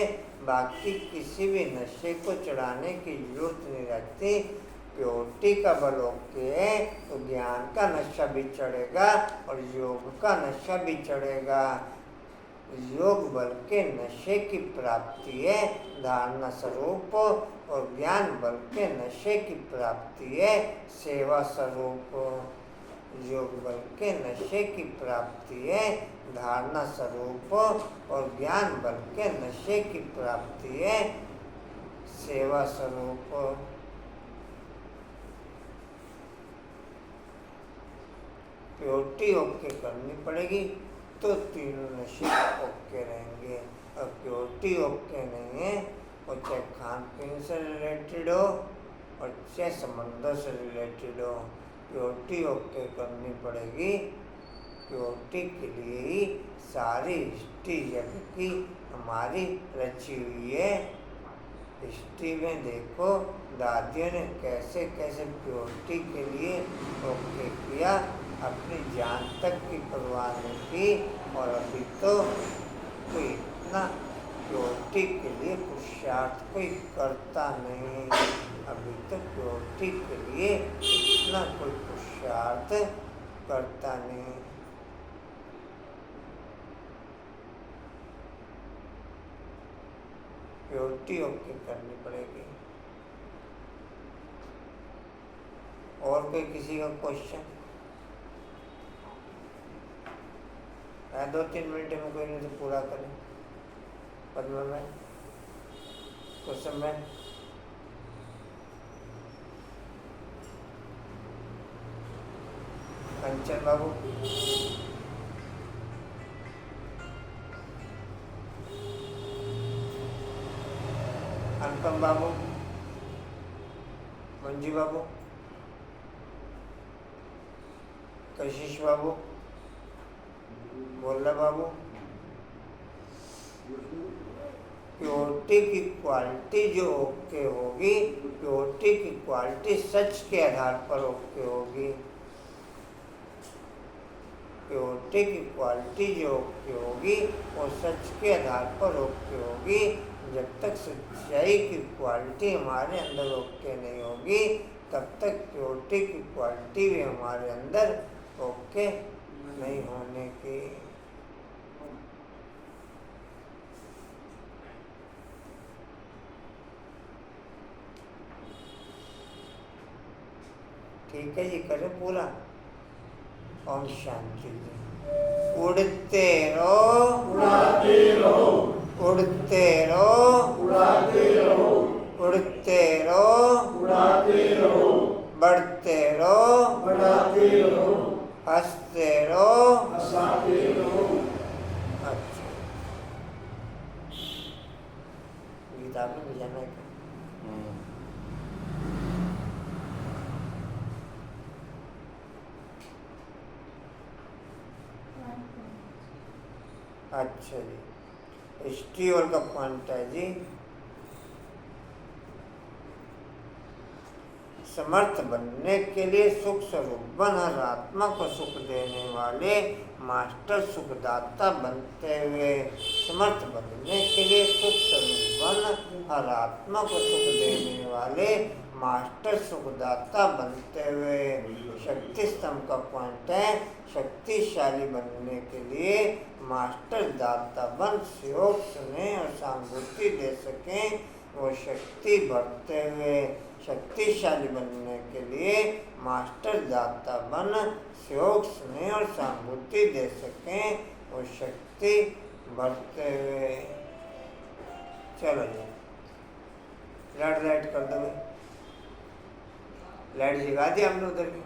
S1: बाकी किसी भी नशे को चढ़ाने की जरूरत नहीं रहती। प्योरिटी का बल ओके है तो ज्ञान का नशा भी चढ़ेगा और योग का नशा भी चढ़ेगा। योग बल के नशे की प्राप्ति है धारणा स्वरूप और ज्ञान बल के नशे की प्राप्ति है सेवा स्वरूप। योग बल के नशे की प्राप्ति है धारणा स्वरूप और ज्ञान बल के नशे की प्राप्ति है सेवा स्वरूप। प्योरिटी ओके करनी पड़ेगी तो तीनों नशे ओके रहेंगे। और प्योरिटी ओके नहीं है और चाहे खान पीन से रिलेटेड हो और चाहे संबंधों से रिलेटेड हो, प्योरिटी ओके करनी पड़ेगी। प्योरिटी के लिए ही सारी हिस्ट्री जग की हमारी रची हुई है। हिस्ट्री में देखो दादियों ने कैसे कैसे प्योरिटी के लिए ओके किया, अपनी जान तक की परवाह नहीं की। और अभी तो कोई इतना प्योरिटी के लिए पुरुषार्थ कोई करता नहीं। अभी तो प्योरिटी के लिए इतना कोई पुरुषार्थ करता नहीं। प्योरिटी ओके करनी पड़ेगी। और कोई किसी का क्वेश्चन है? 2-3 मिनट में कोई नहीं तो पूरा करें। पद्मा में क्वेश्चन में कंचन बाबू, अनुपम बाबू, मंजू बाबू, कशिश बाबू, बोला बाबू। प्योरिटी की क्वालिटी जो ओके होगी, प्योरिटी की क्वालिटी सच के आधार पर ओके होगी। प्योरिटी की क्वालिटी जो ओके होगी वो सच के आधार पर ओके होगी। जब तक सच्चाई की क्वालिटी हमारे अंदर ओके नहीं होगी तब तक प्योरिटी की क्वालिटी भी हमारे अंदर ओके नहीं होने की। ठीक है जी, करें पूरा। ओम शांति। उड़ते रहो,
S5: उड़ाते रहो,
S1: उड़ते रहो,
S5: उड़ाते रहो,
S1: उड़ते रहो,
S5: उड़ाते रहो,
S1: बढ़ते रहो,
S5: बढ़ाते रहो,
S1: हंसते रहो,
S5: हंसाते रहो।
S1: अच्छा, गीता में भी जाना है। अच्छा जी, हिस्ट्री और का पॉइंट है जी, समर्थ बनने के लिए सुख स्वरूप बन हर आत्मा को सुख देने वाले मास्टर सुखदाता बनते हुए, समर्थ बनने के लिए सुख स्वरूप बन हर आत्मा को सुख देने वाले मास्टर सुखदाता बनते हुए। शक्ति स्तंभ का पॉइंट है, शक्तिशाली बनने के लिए मास्टर दाता बन सहयोग स्नेह और सहानुभूति दे सकें, वो शक्ति बढ़ते हुए। शक्तिशाली बनने के लिए मास्टर दाता बन सहयोग स्नेह और सहानुभूति दे सकें, वो शक्ति बढ़ते हुए। चलो जी, लाइट कर दो भाई। लाइट जगा दी हमने उधर की।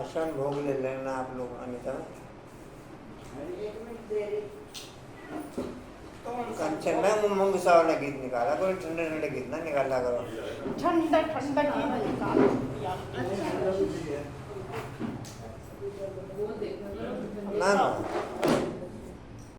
S1: क्षण भोग ले लेना आप लोग अनिता।
S3: एक मिनट दे रही
S1: कंचन में उमंग सा वाला गीत निकाला करो, ठंडे ठंडे गीत ना निकाला करो।
S7: ठंडा ठंडा गीत निकाल
S6: वो देखा करो
S1: ना ना